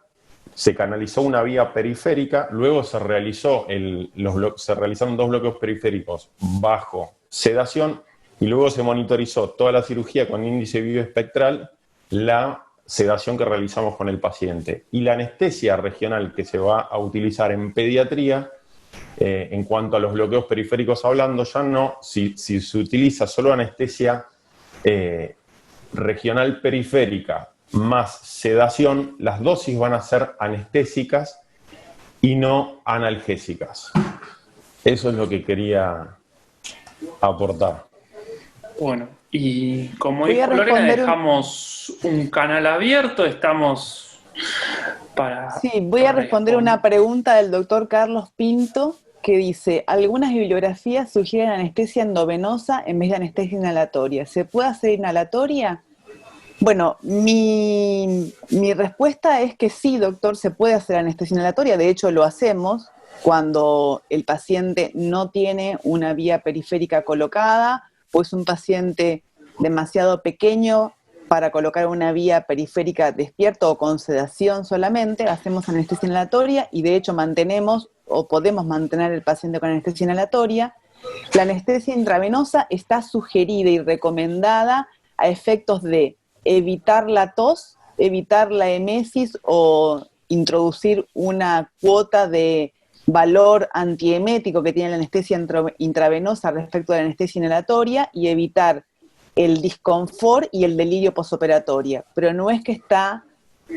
se canalizó una vía periférica, luego se realizaron 2 bloqueos periféricos bajo sedación, y luego se monitorizó toda la cirugía con índice bioespectral, la sedación que realizamos con el paciente. Y la anestesia regional que se va a utilizar en pediatría, en cuanto a los bloqueos periféricos hablando, ya no, si se utiliza solo anestesia regional periférica más sedación, las dosis van a ser anestésicas y no analgésicas. Eso es lo que quería aportar. Bueno, y como dijo Lorena, dejamos un canal abierto, estamos para... Sí, voy a responder una pregunta del doctor Carlos Pinto, que dice: algunas bibliografías sugieren anestesia endovenosa en vez de anestesia inhalatoria. ¿Se puede hacer inhalatoria? Bueno, mi respuesta es que sí, doctor, se puede hacer anestesia inhalatoria. De hecho, lo hacemos cuando el paciente no tiene una vía periférica colocada, o es un paciente demasiado pequeño para colocar una vía periférica despierto o con sedación solamente. Hacemos anestesia inhalatoria, y de hecho mantenemos o podemos mantener el paciente con anestesia inhalatoria. La anestesia intravenosa está sugerida y recomendada a efectos de evitar la tos, evitar la emesis o introducir una cuota de valor antiemético que tiene la anestesia intravenosa respecto de la anestesia inhalatoria y evitar el disconfort y el delirio posoperatorio. Pero no es que está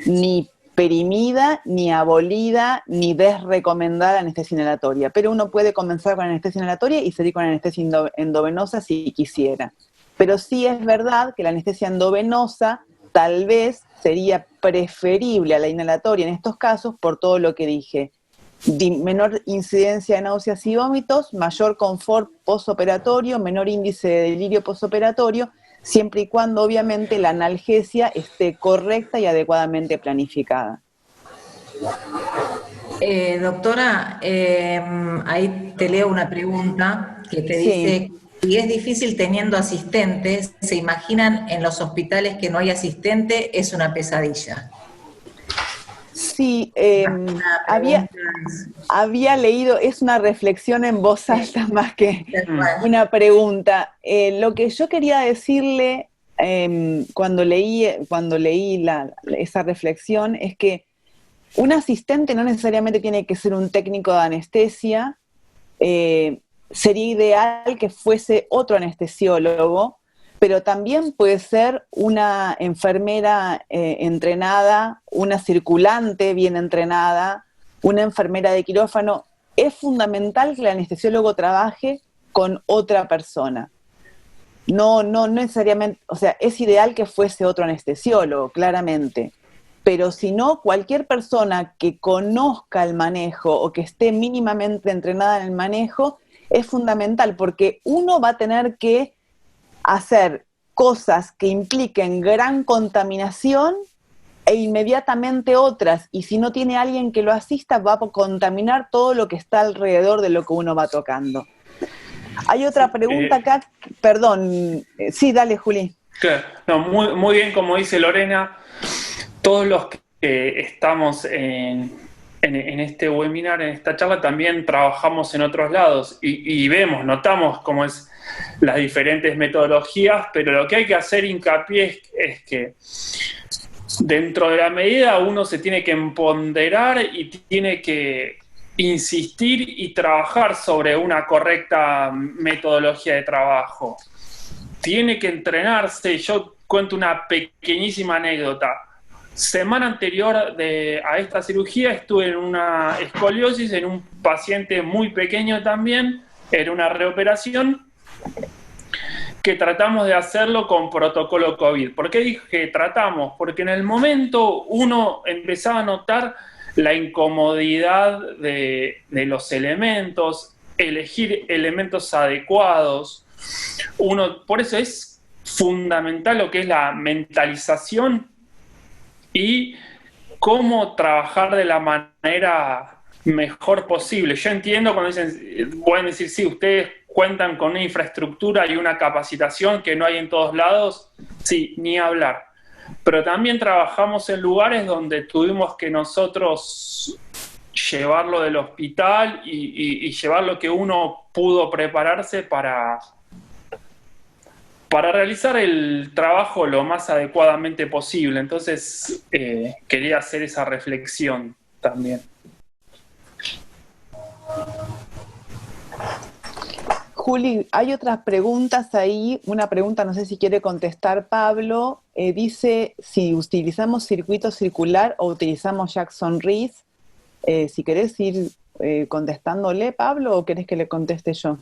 ni perimida, ni abolida, ni desrecomendada la anestesia inhalatoria. Pero uno puede comenzar con anestesia inhalatoria y seguir con anestesia endovenosa si quisiera. Pero sí es verdad que la anestesia endovenosa tal vez sería preferible a la inhalatoria en estos casos por todo lo que dije. Menor incidencia de náuseas y vómitos, mayor confort posoperatorio, menor índice de delirio posoperatorio, siempre y cuando obviamente la analgesia esté correcta y adecuadamente planificada. Doctora, ahí te leo una pregunta que te dice, si es difícil teniendo asistentes, ¿se imaginan en los hospitales que no hay asistente? Es una pesadilla. Sí, había leído, es una reflexión en voz alta más que una pregunta. Lo que yo quería decirle cuando leí esa reflexión es que un asistente no necesariamente tiene que ser un técnico de anestesia, sería ideal que fuese otro anestesiólogo, pero también puede ser una enfermera entrenada, una circulante bien entrenada, una enfermera de quirófano. Es fundamental que el anestesiólogo trabaje con otra persona. No necesariamente, o sea, es ideal que fuese otro anestesiólogo, claramente. Pero si no, cualquier persona que conozca el manejo o que esté mínimamente entrenada en el manejo es fundamental, porque uno va a tener que hacer cosas que impliquen gran contaminación e inmediatamente otras, y si no tiene alguien que lo asista, va a contaminar todo lo que está alrededor de lo que uno va tocando. Hay otra pregunta acá, perdón, sí, dale, Juli. Claro, no, muy bien, como dice Lorena, todos los que estamos en este webinar, en esta charla, también trabajamos en otros lados y notamos cómo es las diferentes metodologías, pero lo que hay que hacer hincapié es que dentro de la medida uno se tiene que empoderar y tiene que insistir y trabajar sobre una correcta metodología de trabajo. Tiene que entrenarse. Yo cuento una pequeñísima anécdota. Semana anterior a esta cirugía estuve en una escoliosis en un paciente muy pequeño también, era una reoperación que tratamos de hacerlo con protocolo COVID. ¿Por qué dije tratamos? Porque en el momento uno empezaba a notar la incomodidad de los elementos, elegir elementos adecuados. Por eso es fundamental lo que es la mentalización y cómo trabajar de la manera mejor posible. Yo entiendo cuando pueden decir, sí, ustedes cuentan con una infraestructura y una capacitación que no hay en todos lados, sí, ni hablar. Pero también trabajamos en lugares donde tuvimos que nosotros llevarlo del hospital y llevar lo que uno pudo prepararse para realizar el trabajo lo más adecuadamente posible. Entonces, quería hacer esa reflexión también. Juli, hay otras preguntas ahí. Una pregunta, no sé si quiere contestar Pablo. Dice si utilizamos circuito circular o utilizamos Jackson-Rees. Si querés ir contestándole, Pablo, o querés que le conteste yo.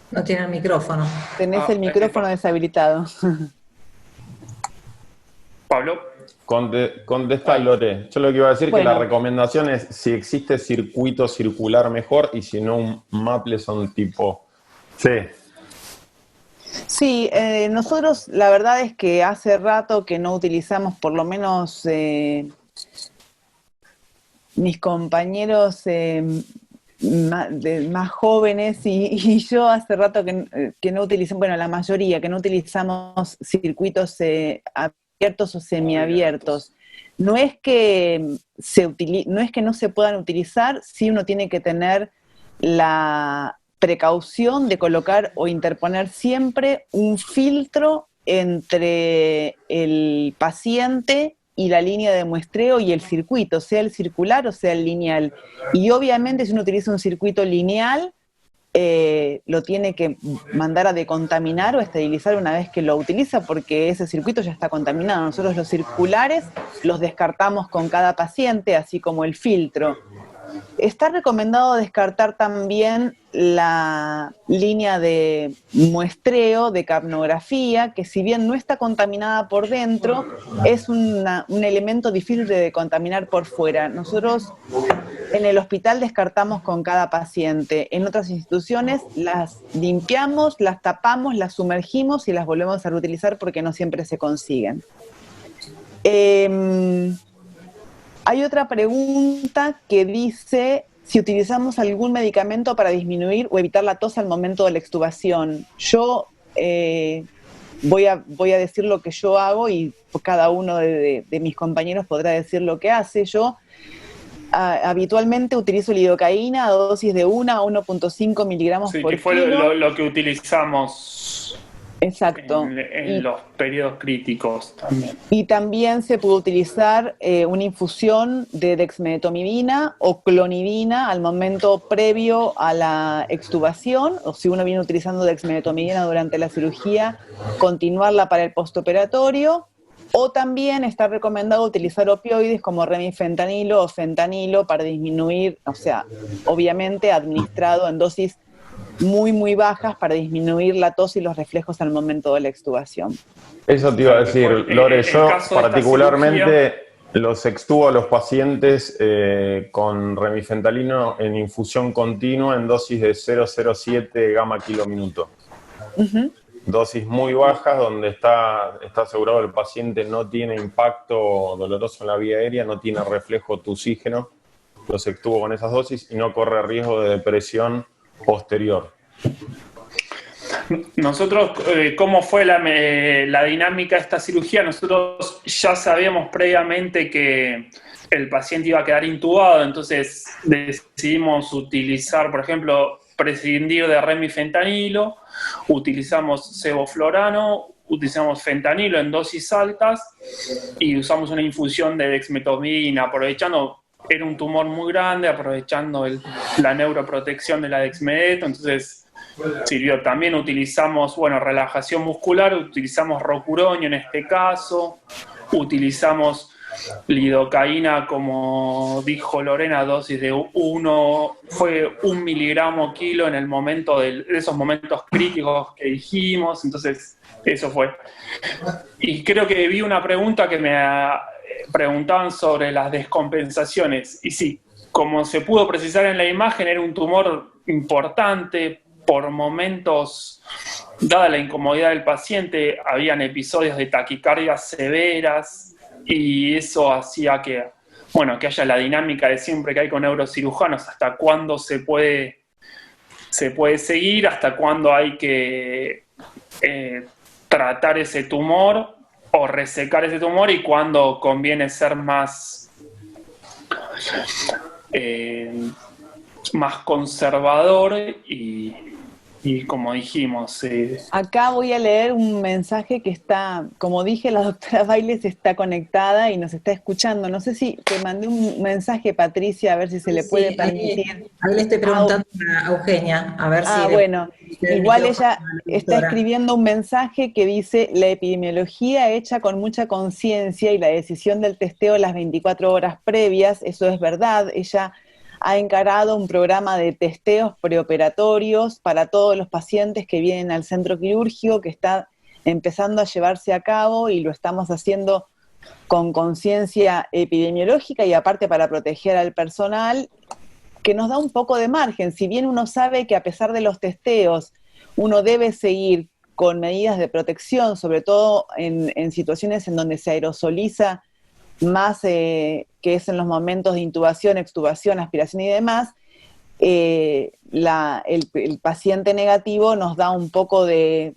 No tiene el micrófono. Tenés el micrófono deshabilitado. Pablo. Contesta, Lore. Yo lo que iba a decir que la recomendación es si existe circuito circular mejor y si no un Mapleson tipo C. Sí, nosotros la verdad es que hace rato que no utilizamos, por lo menos mis compañeros más jóvenes y yo hace rato que no utilizamos, bueno, la mayoría, que no utilizamos circuitos abiertos o semiabiertos. No es que no se puedan utilizar, sí uno tiene que tener la precaución de colocar o interponer siempre un filtro entre el paciente y la línea de muestreo y el circuito, sea el circular o sea el lineal. Y obviamente si uno utiliza un circuito lineal, lo tiene que mandar a decontaminar o esterilizar una vez que lo utiliza, porque ese circuito ya está contaminado. Nosotros los circulares los descartamos con cada paciente, así como el filtro. Está recomendado descartar también la línea de muestreo, de capnografía, que si bien no está contaminada por dentro, es un elemento difícil de contaminar por fuera. Nosotros en el hospital descartamos con cada paciente. En otras instituciones las limpiamos, las tapamos, las sumergimos y las volvemos a reutilizar porque no siempre se consiguen. Hay otra pregunta que dice si utilizamos algún medicamento para disminuir o evitar la tos al momento de la extubación. Yo voy a decir lo que yo hago y cada uno de mis compañeros podrá decir lo que hace. Yo habitualmente utilizo lidocaína a dosis de 1 a 1.5 miligramos por kilo. Sí, que fue lo que utilizamos. Exacto. En los periodos críticos también. Y también se puede utilizar una infusión de dexmedetomidina o clonidina al momento previo a la extubación, o si uno viene utilizando dexmedetomidina durante la cirugía, continuarla para el postoperatorio, o también está recomendado utilizar opioides como remifentanilo o fentanilo para disminuir, o sea, obviamente administrado en dosis muy, muy bajas para disminuir la tos y los reflejos al momento de la extubación. Eso te iba a decir, Lore, yo particularmente los extubo a los pacientes con remifentanilo en infusión continua en dosis de 0,07 gamma kilo minuto. Dosis muy bajas donde está asegurado el paciente no tiene impacto doloroso en la vía aérea, no tiene reflejo tussígeno. Los extubo con esas dosis y no corre riesgo de depresión posterior. Nosotros, ¿cómo fue la dinámica de esta cirugía? Nosotros ya sabíamos previamente que el paciente iba a quedar intubado, entonces decidimos utilizar, por ejemplo, prescindir de remifentanilo, utilizamos sevoflurano, utilizamos fentanilo en dosis altas y usamos una infusión de dexmedetomidina, aprovechando. Era un tumor muy grande, aprovechando la neuroprotección de la dexmedeto, entonces sirvió. También utilizamos, relajación muscular, utilizamos rocuronio en este caso, utilizamos lidocaína, como dijo Lorena, dosis de 1 miligramo kilo en el momento de esos momentos críticos que dijimos, entonces eso fue. Y creo que vi una pregunta que me preguntaban sobre las descompensaciones, y sí, como se pudo precisar en la imagen, era un tumor importante. Por momentos, dada la incomodidad del paciente, habían episodios de taquicardias severas, y eso hacía que haya la dinámica de siempre que hay con neurocirujanos, hasta cuándo se puede seguir, hasta cuándo hay que tratar ese tumor o resecar ese tumor, y cuándo conviene ser más conservador y como dijimos... Acá voy a leer un mensaje que está, como dije, la doctora Bailes está conectada y nos está escuchando. No sé si te mandé un mensaje, Patricia, a ver si se le puede permitir. Ahí le estoy preguntando a Eugenia, a ver si... bueno, igual ella está escribiendo un mensaje que dice: la epidemiología hecha con mucha conciencia y la decisión del testeo las 24 horas previas, eso es verdad. Ella ha encarado un programa de testeos preoperatorios para todos los pacientes que vienen al centro quirúrgico, que está empezando a llevarse a cabo, y lo estamos haciendo con conciencia epidemiológica y aparte para proteger al personal, que nos da un poco de margen. Si bien uno sabe que a pesar de los testeos uno debe seguir con medidas de protección, sobre todo en situaciones en donde se aerosoliza más, que es en los momentos de intubación, extubación, aspiración y demás, el paciente negativo nos da un poco de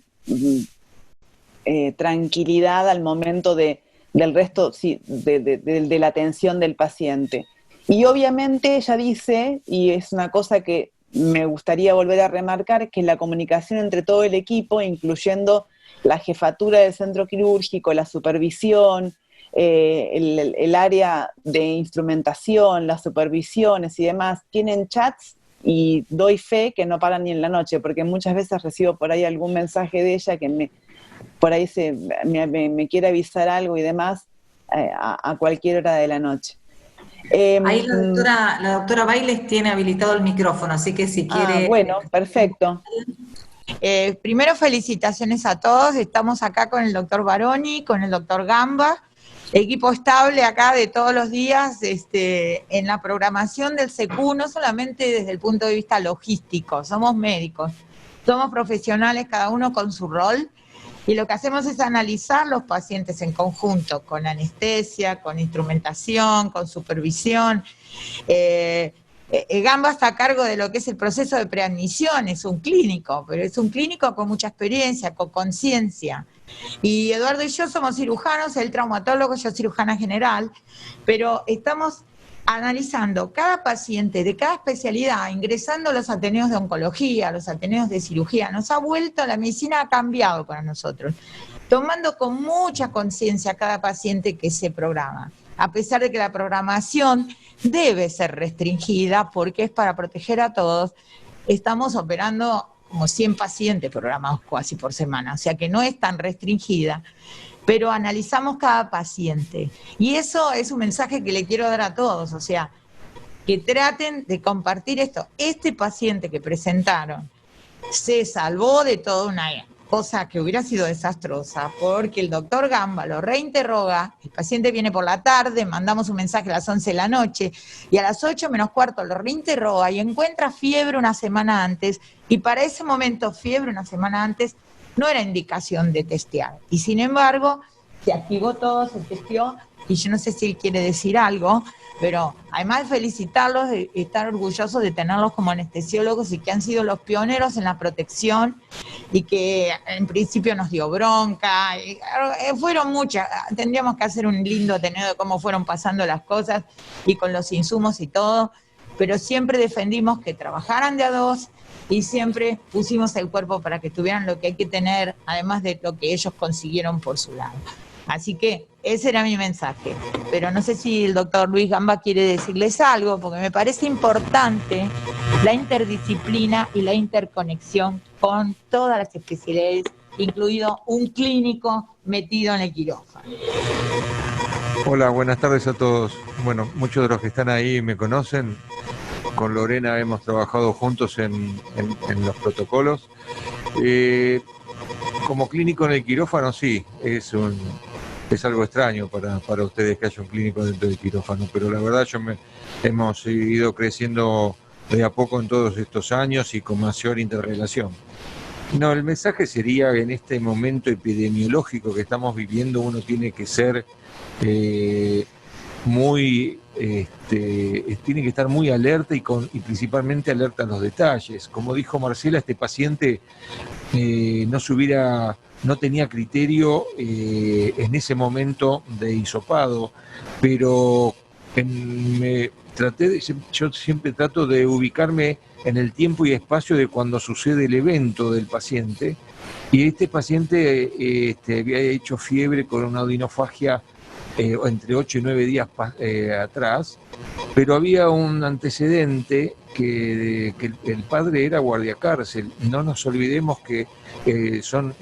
tranquilidad al momento del resto, sí, de la atención del paciente. Y obviamente ella dice, y es una cosa que me gustaría volver a remarcar que la comunicación entre todo el equipo, incluyendo la jefatura del centro quirúrgico, la supervisión, el área de instrumentación, las supervisiones y demás, tienen chats, y doy fe que no paran ni en la noche, porque muchas veces recibo por ahí algún mensaje de ella que por ahí me quiere avisar algo y demás, a cualquier hora de la noche. Ahí la doctora Bailes tiene habilitado el micrófono, así que si quiere... bueno, perfecto. Primero, felicitaciones a todos. Estamos acá con el doctor Baroni, con el doctor Gamba, equipo estable acá de todos los días en la programación del SECU, no solamente desde el punto de vista logístico, somos médicos, somos profesionales, cada uno con su rol, y lo que hacemos es analizar los pacientes en conjunto, con anestesia, con instrumentación, con supervisión. Gamba está a cargo de lo que es el proceso de preadmisión, es un clínico, pero es un clínico con mucha experiencia, con conciencia. Y Eduardo y yo somos cirujanos, él traumatólogo, yo cirujana general, pero estamos analizando cada paciente de cada especialidad, ingresando a los ateneos de oncología, a los ateneos de cirugía. Nos ha vuelto, la medicina ha cambiado para nosotros, tomando con mucha conciencia cada paciente que se programa, a pesar de que la programación debe ser restringida porque es para proteger a todos. Estamos operando como 100 pacientes programados casi por semana, o sea que no es tan restringida, pero analizamos cada paciente. Y eso es un mensaje que le quiero dar a todos, o sea, que traten de compartir esto. Este paciente que presentaron se salvó de toda una cosa que hubiera sido desastrosa, porque el doctor Gamba lo reinterroga, el paciente viene por la tarde, mandamos un mensaje a las 11 de la noche, y a las 8 menos cuarto lo reinterroga y encuentra fiebre una semana antes, y para ese momento fiebre una semana antes no era indicación de testear, y sin embargo se activó todo, se testeó, y yo no sé si él quiere decir algo, pero además de felicitarlos, de estar orgullosos de tenerlos como anestesiólogos y que han sido los pioneros en la protección y que en principio nos dio bronca, fueron muchas, tendríamos que hacer un lindo ateneo de cómo fueron pasando las cosas y con los insumos y todo, pero siempre defendimos que trabajaran de a dos y siempre pusimos el cuerpo para que tuvieran lo que hay que tener, además de lo que ellos consiguieron por su lado. Así que ese era mi mensaje, pero no sé si el doctor Luis Gamba quiere decirles algo, porque me parece importante la interdisciplina y la interconexión con todas las especialidades, incluido un clínico metido en el quirófano. Hola, buenas tardes a todos. Bueno, muchos de los que están ahí me conocen. Con Lorena hemos trabajado juntos en los protocolos. Como clínico en el quirófano, sí, es algo extraño para ustedes que haya un clínico dentro del quirófano, pero la verdad hemos ido creciendo de a poco en todos estos años y con mayor interrelación. No, el mensaje sería que en este momento epidemiológico que estamos viviendo uno tiene que ser tiene que estar muy alerta y principalmente alerta a los detalles. Como dijo Marcela, este paciente no tenía criterio en ese momento de hisopado, pero yo siempre trato de ubicarme en el tiempo y espacio de cuando sucede el evento del paciente, y este paciente había hecho fiebre con una odinofagia entre 8 y 9 días atrás, pero había un antecedente que el padre era guardiacárcel. No nos olvidemos que son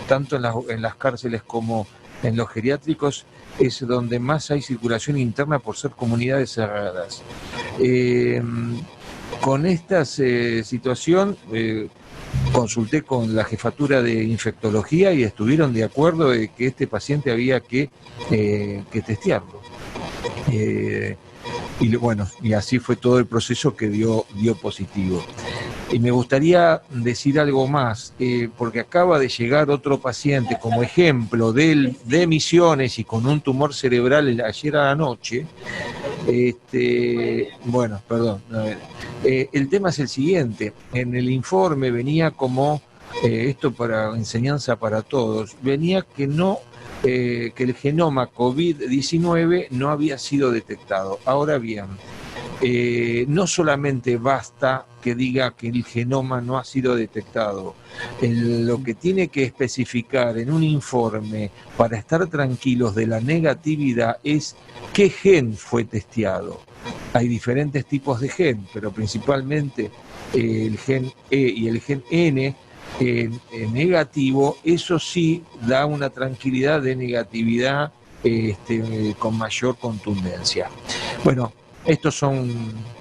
tanto en las cárceles como en los geriátricos es donde más hay circulación interna por ser comunidades cerradas. Con esta situación consulté con la jefatura de infectología y estuvieron de acuerdo de que este paciente había que testearlo. Y así fue todo el proceso que dio positivo. Y me gustaría decir algo más, porque acaba de llegar otro paciente como ejemplo de Misiones y con un tumor cerebral ayer a la noche. El tema es el siguiente. En el informe venía como, esto para enseñanza para todos, venía que que el genoma COVID-19 no había sido detectado. Ahora bien, no solamente basta que diga que el genoma no ha sido detectado, lo que tiene que especificar en un informe para estar tranquilos de la negatividad es qué gen fue testeado. Hay diferentes tipos de gen, pero principalmente el gen E y el gen N negativo, eso sí da una tranquilidad de negatividad con mayor contundencia. Bueno, estos son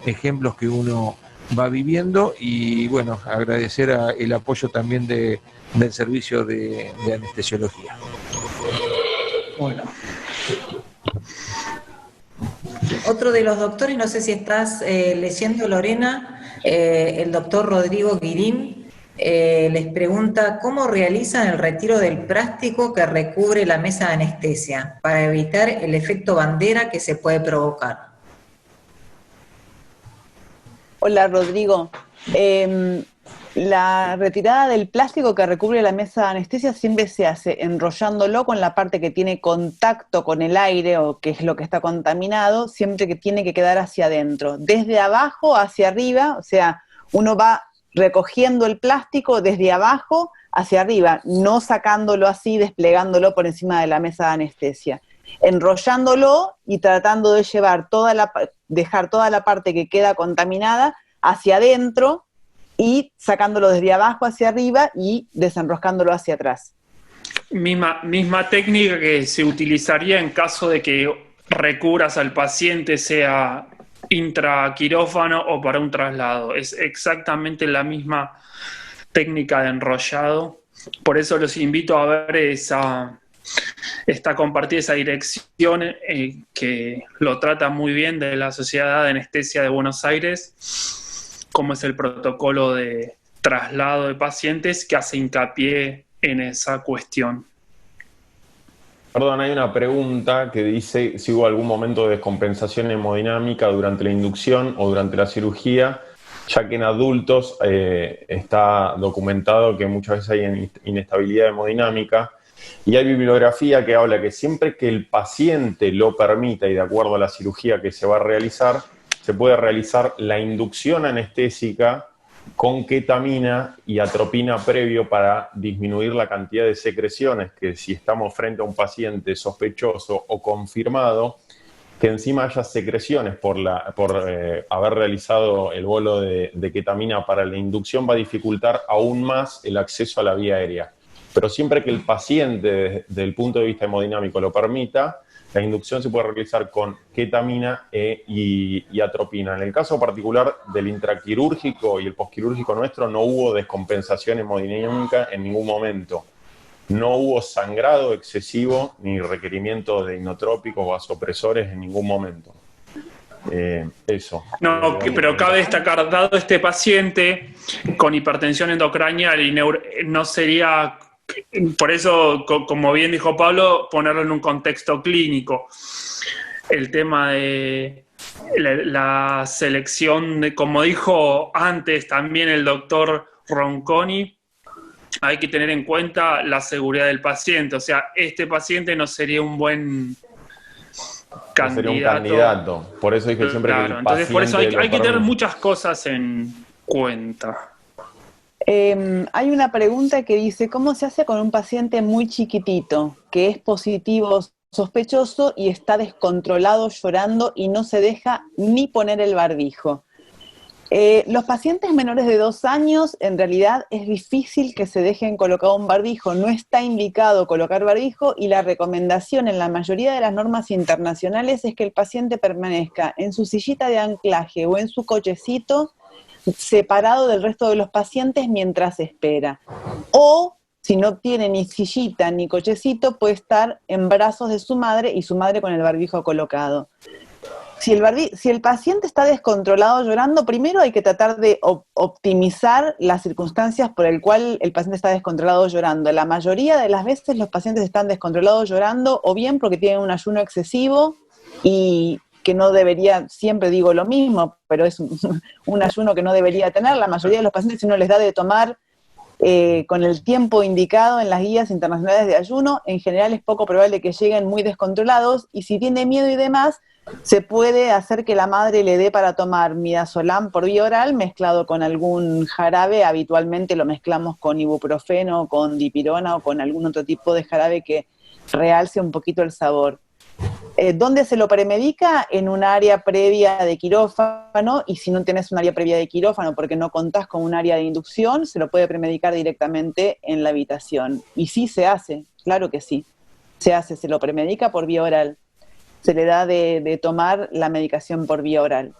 ejemplos que uno va viviendo y bueno, agradecer el apoyo también del servicio de anestesiología. Bueno. Otro de los doctores, no sé si estás leyendo, Lorena, el doctor Rodrigo Guirín, les pregunta cómo realizan el retiro del plástico que recubre la mesa de anestesia para evitar el efecto bandera que se puede provocar. Hola, Rodrigo. La retirada del plástico que recubre la mesa de anestesia siempre se hace enrollándolo con la parte que tiene contacto con el aire o que es lo que está contaminado, siempre que tiene que quedar hacia adentro, desde abajo hacia arriba, o sea, uno va recogiendo el plástico desde abajo hacia arriba, no sacándolo así, desplegándolo por encima de la mesa de anestesia, enrollándolo y tratando de llevar dejar toda la parte que queda contaminada hacia adentro y sacándolo desde abajo hacia arriba y desenroscándolo hacia atrás. Misma técnica que se utilizaría en caso de que recubras al paciente, sea intraquirófano o para un traslado. Es exactamente la misma técnica de enrollado. Por eso los invito a ver esta compartida, esa dirección que lo trata muy bien, de la Sociedad de Anestesia de Buenos Aires, cómo es el protocolo de traslado de pacientes que hace hincapié en esa cuestión. Perdón, hay una pregunta que dice si hubo algún momento de descompensación hemodinámica durante la inducción o durante la cirugía, ya que en adultos está documentado que muchas veces hay inestabilidad hemodinámica, y hay bibliografía que habla que siempre que el paciente lo permita y de acuerdo a la cirugía que se va a realizar, se puede realizar la inducción anestésica con ketamina y atropina previo para disminuir la cantidad de secreciones, que si estamos frente a un paciente sospechoso o confirmado, que encima haya secreciones por haber realizado el bolo de ketamina para la inducción, va a dificultar aún más el acceso a la vía aérea. Pero siempre que el paciente, desde el punto de vista hemodinámico, lo permita, la inducción se puede realizar con ketamina y atropina. En el caso particular del intraquirúrgico y el posquirúrgico nuestro, no hubo descompensación hemodinámica en ningún momento. No hubo sangrado excesivo ni requerimiento de inotrópicos o vasopresores en ningún momento. Eso. No, pero cabe destacar, dado este paciente con hipertensión endocranial y no sería... Por eso, como bien dijo Pablo, ponerlo en un contexto clínico. El tema de la selección, como dijo antes también el doctor Ronconi, hay que tener en cuenta la seguridad del paciente. O sea, este paciente no sería un buen candidato. Sería un candidato. Por eso dije siempre que el paciente... Entonces, por eso hay que tener muchas cosas en cuenta. Hay una pregunta que dice, ¿cómo se hace con un paciente muy chiquitito, que es positivo sospechoso y está descontrolado llorando y no se deja ni poner el barbijo? Los pacientes menores de 2 años, en realidad es difícil que se dejen colocar un barbijo, no está indicado colocar barbijo y la recomendación en la mayoría de las normas internacionales es que el paciente permanezca en su sillita de anclaje o en su cochecito, separado del resto de los pacientes mientras espera. O, si no tiene ni sillita ni cochecito, puede estar en brazos de su madre y su madre con el barbijo colocado. Si el paciente está descontrolado llorando, primero hay que tratar de optimizar las circunstancias por el cual el paciente está descontrolado llorando. La mayoría de las veces los pacientes están descontrolados llorando o bien porque tienen un ayuno excesivo y que no debería, siempre digo lo mismo, pero es un ayuno que no debería tener. La mayoría de los pacientes, si uno les da de tomar con el tiempo indicado en las guías internacionales de ayuno, en general es poco probable que lleguen muy descontrolados, y si tiene miedo y demás, se puede hacer que la madre le dé para tomar midazolam por vía oral mezclado con algún jarabe. Habitualmente lo mezclamos con ibuprofeno, con dipirona o con algún otro tipo de jarabe que realce un poquito el sabor. ¿Dónde se lo premedica? En un área previa de quirófano, y si no tenés un área previa de quirófano porque no contás con un área de inducción, se lo puede premedicar directamente en la habitación. Y sí se hace, claro que sí, se hace, se lo premedica por vía oral. Se le da de tomar la medicación por vía oral.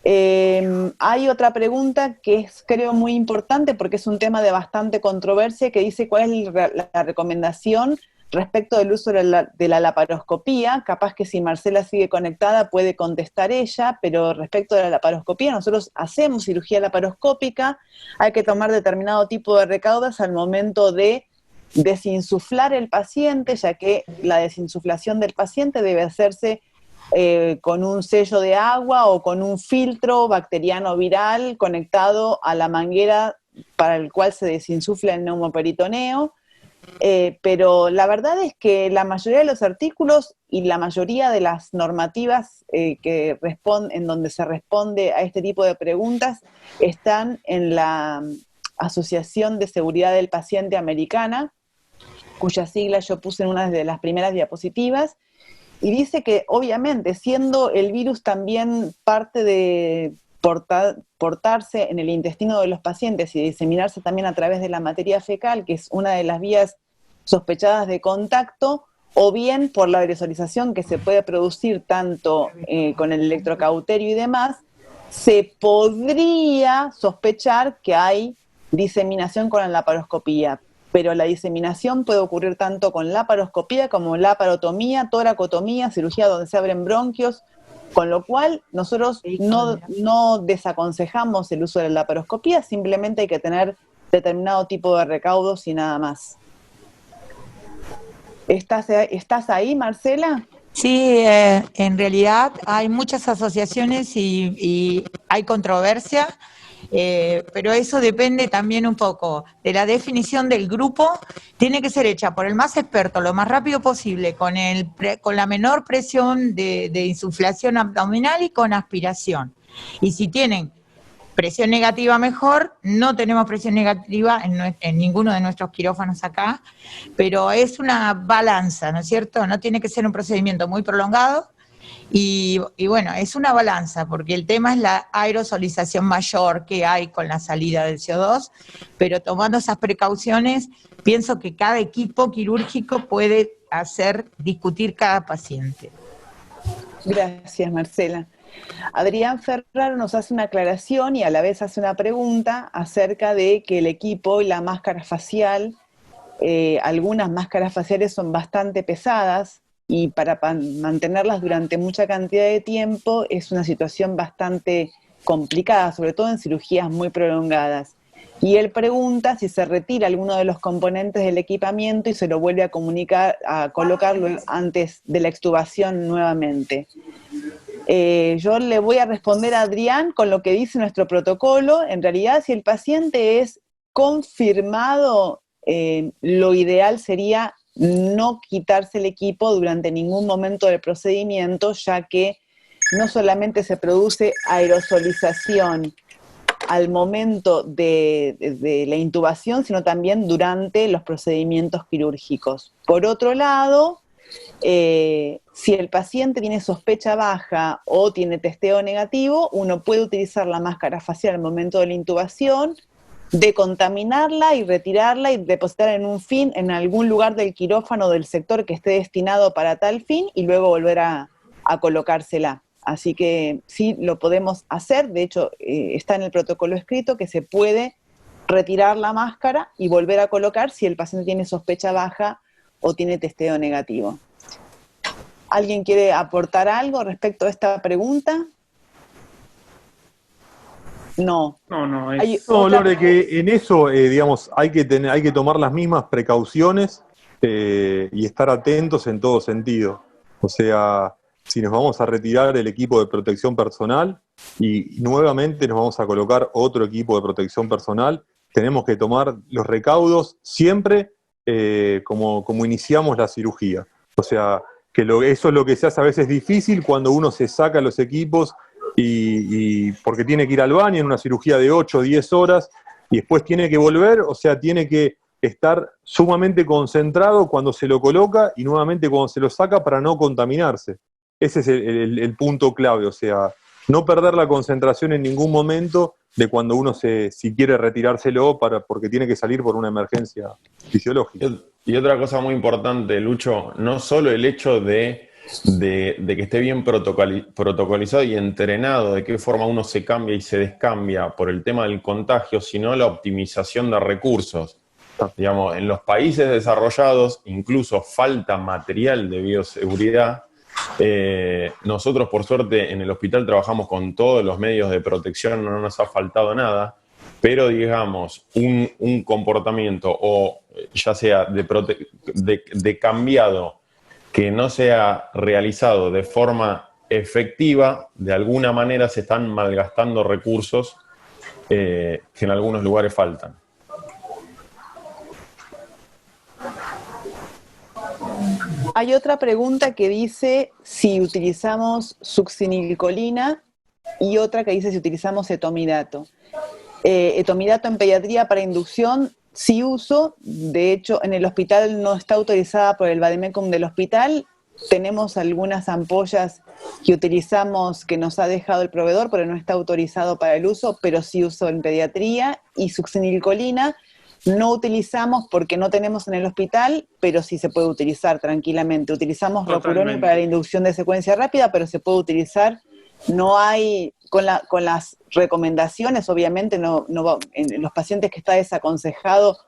Hay otra pregunta que es, creo, muy importante porque es un tema de bastante controversia, que dice cuál es la recomendación respecto del uso de la laparoscopía. Capaz que si Marcela sigue conectada puede contestar ella, pero respecto de la laparoscopía, nosotros hacemos cirugía laparoscópica, hay que tomar determinado tipo de recaudas al momento de desinsuflar el paciente, ya que la desinsuflación del paciente debe hacerse con un sello de agua o con un filtro bacteriano viral conectado a la manguera para el cual se desinsufla el neumoperitoneo. Pero la verdad es que la mayoría de los artículos y la mayoría de las normativas en donde se responde a este tipo de preguntas están en la Asociación de Seguridad del Paciente Americana, cuya sigla yo puse en una de las primeras diapositivas, y dice que obviamente siendo el virus también parte de portarse en el intestino de los pacientes y diseminarse también a través de la materia fecal, que es una de las vías sospechadas de contacto, o bien por la aerosolización que se puede producir tanto con el electrocauterio y demás, se podría sospechar que hay diseminación con la laparoscopía. Pero la diseminación puede ocurrir tanto con laparoscopía como laparotomía, toracotomía, cirugía donde se abren bronquios, con lo cual nosotros no desaconsejamos el uso de la laparoscopía, simplemente hay que tener determinado tipo de recaudos y nada más. ¿Estás ahí, Marcela? Sí, en realidad hay muchas asociaciones y hay controversia. Pero eso depende también un poco de la definición del grupo. Tiene que ser hecha por el más experto lo más rápido posible, con la menor presión de insuflación abdominal y con aspiración. Y si tienen presión negativa, mejor. No tenemos presión negativa en ninguno de nuestros quirófanos acá, pero es una balanza, ¿no es cierto? No tiene que ser un procedimiento muy prolongado. Y bueno, es una balanza, porque el tema es la aerosolización mayor que hay con la salida del CO2, pero tomando esas precauciones, pienso que cada equipo quirúrgico puede discutir cada paciente. Gracias, Marcela. Adrián Ferraro nos hace una aclaración y a la vez hace una pregunta acerca de que el equipo y la máscara facial, algunas máscaras faciales son bastante pesadas, y para mantenerlas durante mucha cantidad de tiempo es una situación bastante complicada, sobre todo en cirugías muy prolongadas. Y él pregunta si se retira alguno de los componentes del equipamiento y se lo vuelve a colocarlo antes de la extubación nuevamente. Yo le voy a responder a Adrián con lo que dice nuestro protocolo. En realidad, si el paciente es confirmado, lo ideal sería no quitarse el equipo durante ningún momento del procedimiento, ya que no solamente se produce aerosolización al momento de la intubación, sino también durante los procedimientos quirúrgicos. Por otro lado, si el paciente tiene sospecha baja o tiene testeo negativo, uno puede utilizar la máscara facial al momento de la intubación, decontaminarla y retirarla y depositarla en algún lugar del quirófano del sector que esté destinado para tal fin y luego volver a colocársela. Así que sí lo podemos hacer, de hecho está en el protocolo escrito que se puede retirar la máscara y volver a colocar si el paciente tiene sospecha baja o tiene testeo negativo. ¿Alguien quiere aportar algo respecto a esta pregunta? No. Lore, que en eso, digamos, hay que tomar las mismas precauciones y estar atentos en todo sentido. O sea, si nos vamos a retirar el equipo de protección personal y nuevamente nos vamos a colocar otro equipo de protección personal, tenemos que tomar los recaudos siempre como iniciamos la cirugía. O sea, eso es lo que se hace a veces difícil cuando uno se saca los equipos y porque tiene que ir al baño en una cirugía de 8 o 10 horas y después tiene que volver, o sea, tiene que estar sumamente concentrado cuando se lo coloca y nuevamente cuando se lo saca para no contaminarse. Ese es el punto clave, o sea, no perder la concentración en ningún momento de cuando uno si quiere retirárselo porque tiene que salir por una emergencia fisiológica. Y otra cosa muy importante, Lucho, no solo el hecho de que esté bien protocolizado y entrenado de qué forma uno se cambia y se descambia por el tema del contagio, sino la optimización de recursos. Digamos, en los países desarrollados incluso falta material de bioseguridad. Nosotros, por suerte, en el hospital trabajamos con todos los medios de protección, no nos ha faltado nada, pero digamos, un comportamiento o ya sea de cambiado que no sea realizado de forma efectiva, de alguna manera se están malgastando recursos que en algunos lugares faltan. Hay otra pregunta que dice si utilizamos succinilcolina y otra que dice si utilizamos etomidato. Etomidato en pediatría para inducción sí uso, de hecho en el hospital no está autorizada por el vademecum del hospital, tenemos algunas ampollas que utilizamos que nos ha dejado el proveedor, pero no está autorizado para el uso, pero sí uso en pediatría, y succinilcolina no utilizamos porque no tenemos en el hospital, pero sí se puede utilizar tranquilamente. Utilizamos Rocuronium para la inducción de secuencia rápida, pero se puede utilizar. No hay, con las recomendaciones, obviamente, en los pacientes que está desaconsejado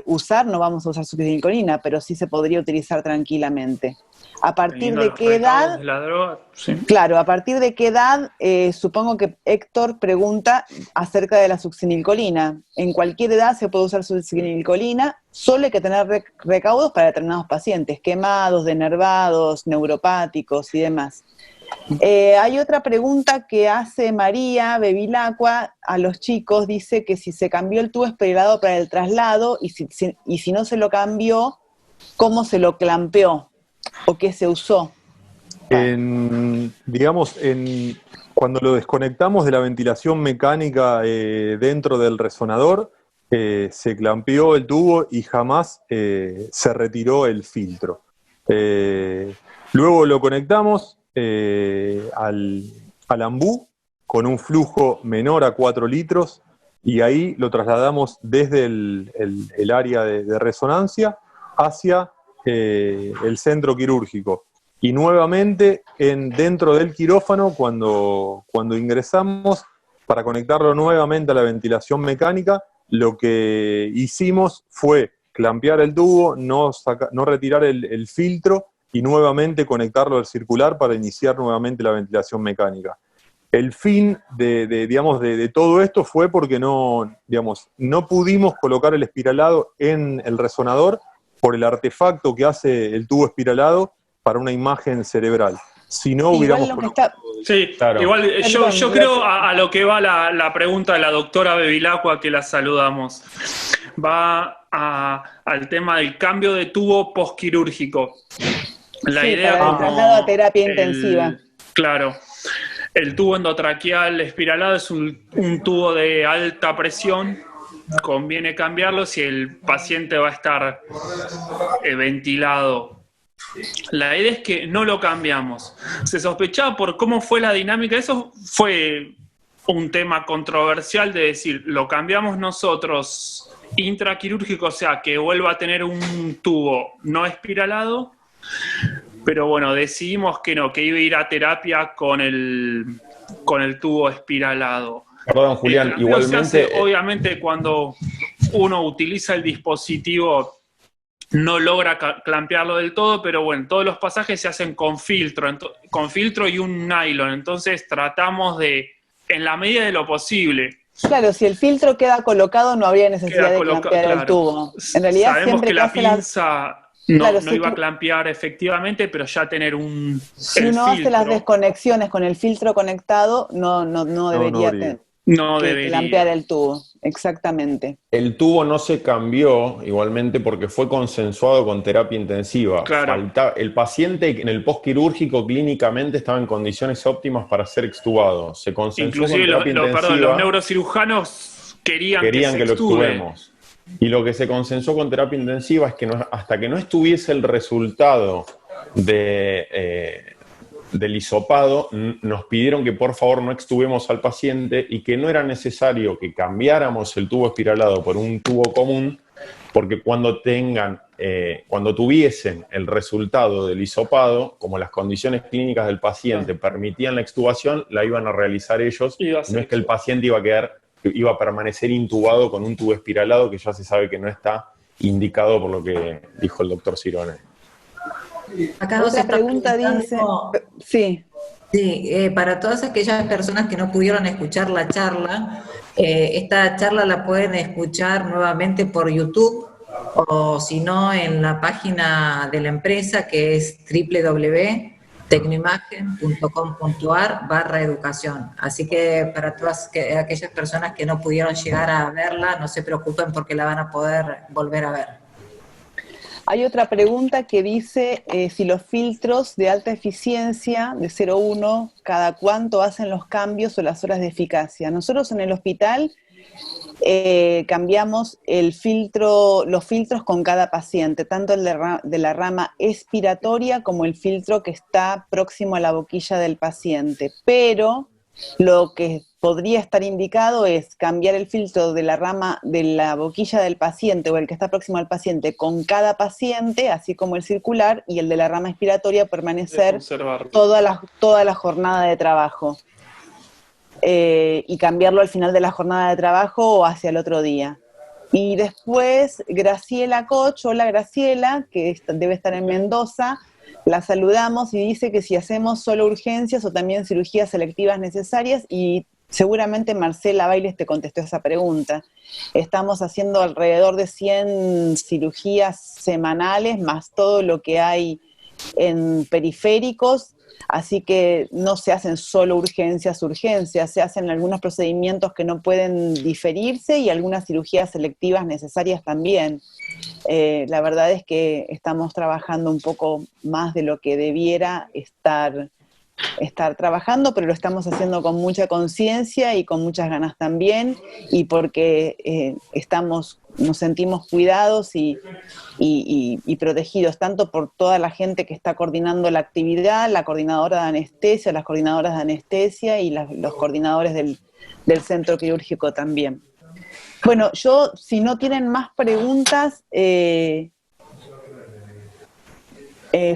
usar, no vamos a usar succinilcolina, pero sí se podría utilizar tranquilamente. ¿A partir de qué edad? La droga, sí. Claro, ¿a partir de qué edad? Supongo que Héctor pregunta acerca de la succinilcolina. En cualquier edad se puede usar succinilcolina, solo hay que tener recaudos para determinados pacientes, quemados, denervados, neuropáticos y demás. Hay otra pregunta que hace María Bevilacqua a los chicos, dice que si se cambió el tubo esperilado para el traslado y si no se lo cambió, ¿cómo se lo clampeó? ¿O qué se usó? Cuando lo desconectamos de la ventilación mecánica dentro del resonador, se clampeó el tubo y jamás se retiró el filtro. Luego lo conectamos al ambú con un flujo menor a 4 litros y ahí lo trasladamos desde el área de resonancia hacia el centro quirúrgico. Y nuevamente dentro del quirófano, cuando ingresamos, para conectarlo nuevamente a la ventilación mecánica, lo que hicimos fue clampear el tubo, no retirar el filtro y nuevamente conectarlo al circular para iniciar nuevamente la ventilación mecánica. El fin de todo esto fue porque no pudimos colocar el espiralado en el resonador por el artefacto que hace el tubo espiralado para una imagen cerebral. Si no hubiéramos... Sí, claro. Igual yo creo a lo que va la pregunta de la doctora Bevilacqua, que la saludamos. Va al tema del cambio de tubo postquirúrgico. La idea para el traslado a terapia intensiva. Claro. El tubo endotraqueal espiralado es un tubo de alta presión. Conviene cambiarlo si el paciente va a estar ventilado. La idea es que no lo cambiamos. Se sospechaba por cómo fue la dinámica. Eso fue un tema controversial de decir, lo cambiamos nosotros intraquirúrgico, o sea, que vuelva a tener un tubo no espiralado. Pero bueno, decidimos que no, que iba a ir a terapia con el tubo espiralado. Perdón, Julián, igualmente... Obviamente cuando uno utiliza el dispositivo no logra clampearlo del todo, pero bueno, todos los pasajes se hacen con filtro y un nylon, entonces tratamos de, en la medida de lo posible... Claro, si el filtro queda colocado no habría necesidad de clampear el tubo. En realidad sabemos siempre que la pinza... No iba a clampear efectivamente, pero ya tener si uno hace las desconexiones con el filtro conectado, no debería clampear el tubo. exactamente. El tubo no se cambió igualmente porque fue consensuado con terapia intensiva. Claro. El paciente en el postquirúrgico clínicamente estaba en condiciones óptimas para ser extubado. Se consensuó con Inclusive terapia perdón, los intensiva. neurocirujanos querían que se lo extude. extubemos. Y lo que se consensuó con terapia intensiva es que hasta que no estuviese el resultado del hisopado, nos pidieron que por favor no extubemos al paciente y que no era necesario que cambiáramos el tubo espiralado por un tubo común, porque cuando tuviesen el resultado del hisopado, como las condiciones clínicas del paciente permitían la extubación, la iban a realizar ellos. No es que el paciente iba a permanecer intubado con un tubo espiralado que ya se sabe que no está indicado por lo que dijo el doctor Cirone. Acá otra pregunta dice, sí. Sí, para todas aquellas personas que no pudieron escuchar la charla, esta charla la pueden escuchar nuevamente por YouTube o si no en la página de la empresa que es www.tecnoimagen.com.ar/educación. Así que para todas aquellas personas que no pudieron llegar a verla, no se preocupen porque la van a poder volver a ver. Hay otra pregunta que dice si los filtros de alta eficiencia de 0,1, ¿cada cuánto hacen los cambios o las horas de eficacia? Nosotros en el hospital cambiamos los filtros con cada paciente, tanto el de la rama expiratoria como el filtro que está próximo a la boquilla del paciente. Pero lo que podría estar indicado es cambiar el filtro de la rama de la boquilla del paciente o el que está próximo al paciente con cada paciente, así como el circular, y el de la rama expiratoria permanecer toda la jornada de trabajo. Y cambiarlo al final de la jornada de trabajo o hacia el otro día. Y después Graciela Koch, hola Graciela, que debe estar en Mendoza, la saludamos y dice que si hacemos solo urgencias o también cirugías selectivas necesarias, y seguramente Marcela Bailes te contestó esa pregunta. Estamos haciendo alrededor de 100 cirugías semanales, más todo lo que hay en periféricos, así que no se hacen solo urgencias, se hacen algunos procedimientos que no pueden diferirse y algunas cirugías selectivas necesarias también. La verdad es que estamos trabajando un poco más de lo que debiera estar trabajando, pero lo estamos haciendo con mucha conciencia y con muchas ganas también, y porque nos sentimos cuidados y protegidos, tanto por toda la gente que está coordinando la actividad, la coordinadora de anestesia, las coordinadoras de anestesia y los coordinadores del centro quirúrgico también. Bueno, si no tienen más preguntas,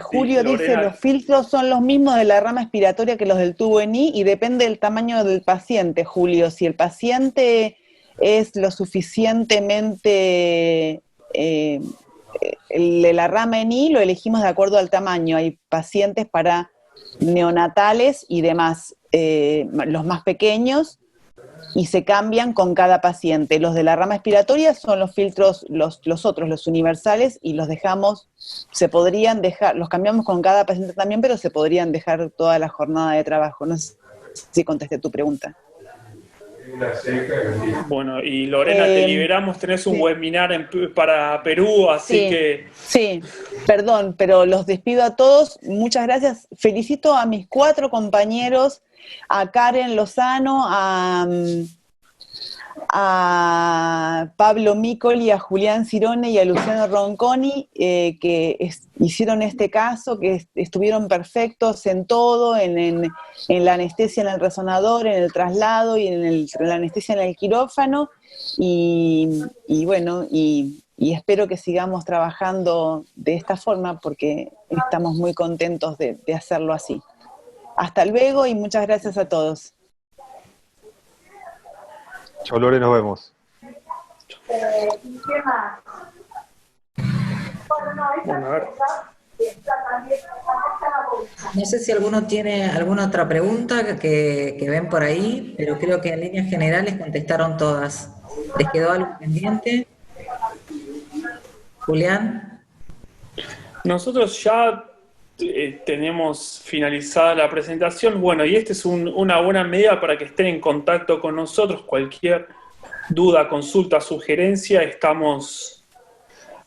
Julio dice, los filtros son los mismos de la rama expiratoria que los del tubo ENI y depende del tamaño del paciente, Julio. Si el paciente es lo suficientemente, el de la rama ENI lo elegimos de acuerdo al tamaño. Hay pacientes para neonatales y demás, los más pequeños, y se cambian con cada paciente. Los de la rama expiratoria son los filtros, los otros, los universales, y los cambiamos con cada paciente también, pero se podrían dejar toda la jornada de trabajo. No sé si contesté tu pregunta. Bueno, y Lorena, te liberamos, tenés un webinar para Perú, así que... Sí, perdón, pero los despido a todos. Muchas gracias. Felicito a mis 4 compañeros, a Karen Lozano, a Pablo Micoli, a Julián Cirone y a Luciano Ronconi, que hicieron este caso, que estuvieron perfectos en todo, en la anestesia en el resonador, en el traslado y en la anestesia en el quirófano, y bueno, y espero que sigamos trabajando de esta forma porque estamos muy contentos de hacerlo así. Hasta luego y muchas gracias a todos. Chao, Lore, nos vemos. Bueno, a ver. No sé si alguno tiene alguna otra pregunta que ven por ahí, pero creo que en líneas generales contestaron todas. ¿Les quedó algo pendiente? Julián. Nosotros ya tenemos finalizada la presentación. Bueno, y esta es una buena medida para que estén en contacto con nosotros. Cualquier duda, consulta, sugerencia, estamos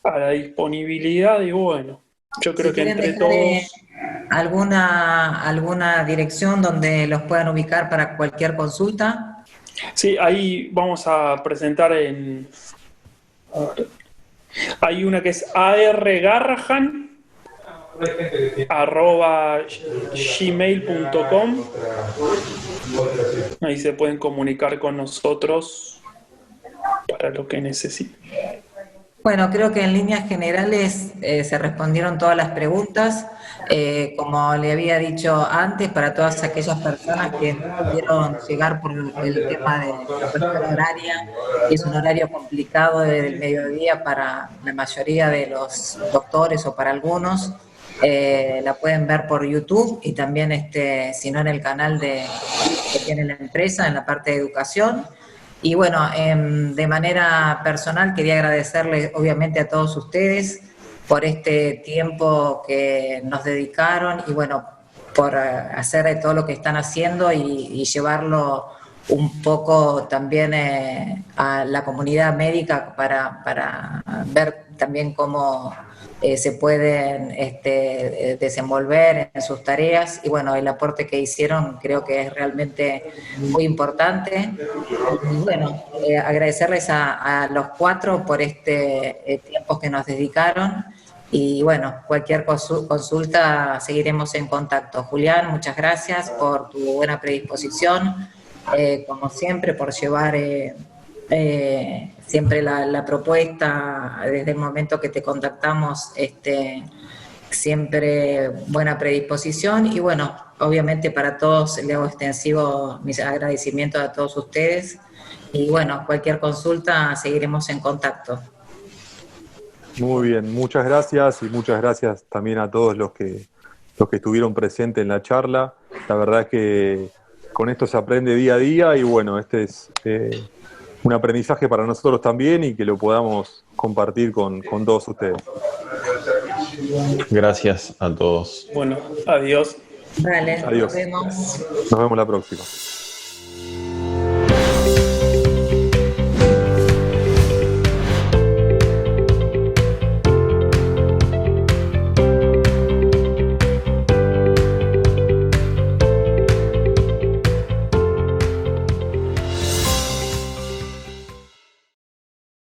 a la disponibilidad y bueno, yo creo que entre todos... ¿Alguna dirección donde los puedan ubicar para cualquier consulta? Sí, ahí vamos a presentar en... Hay una que es argarrahan@gmail.com. Ahí se pueden comunicar con nosotros para lo que necesiten. Bueno, creo que en líneas generales se respondieron todas las preguntas. Como le había dicho antes, para todas aquellas personas que pudieron llegar por el tema de la cuestión horaria, es un horario complicado desde el mediodía para la mayoría de los doctores o para algunos, la pueden ver por YouTube y también, si no, en el canal que tiene la empresa, en la parte de educación. Y bueno, de manera personal quería agradecerles obviamente a todos ustedes por este tiempo que nos dedicaron y bueno, por hacer todo lo que están haciendo y llevarlo un poco también a la comunidad médica para ver también cómo se pueden desenvolver en sus tareas y bueno, el aporte que hicieron creo que es realmente muy importante. Y bueno, agradecerles a los 4 por este tiempo que nos dedicaron y bueno, cualquier consulta seguiremos en contacto. Julián, muchas gracias por tu buena predisposición, como siempre, por llevar siempre la propuesta desde el momento que te contactamos, siempre buena predisposición y bueno, obviamente para todos le hago extensivo mis agradecimientos a todos ustedes y bueno, cualquier consulta seguiremos en contacto. Muy bien, muchas gracias y muchas gracias también a todos los que estuvieron presentes en la charla. La verdad es que con esto se aprende día a día y bueno, este es un aprendizaje para nosotros también y que lo podamos compartir con todos ustedes. Gracias a todos. Bueno, adiós. Vale, Adiós. nos vemos. Nos vemos la próxima.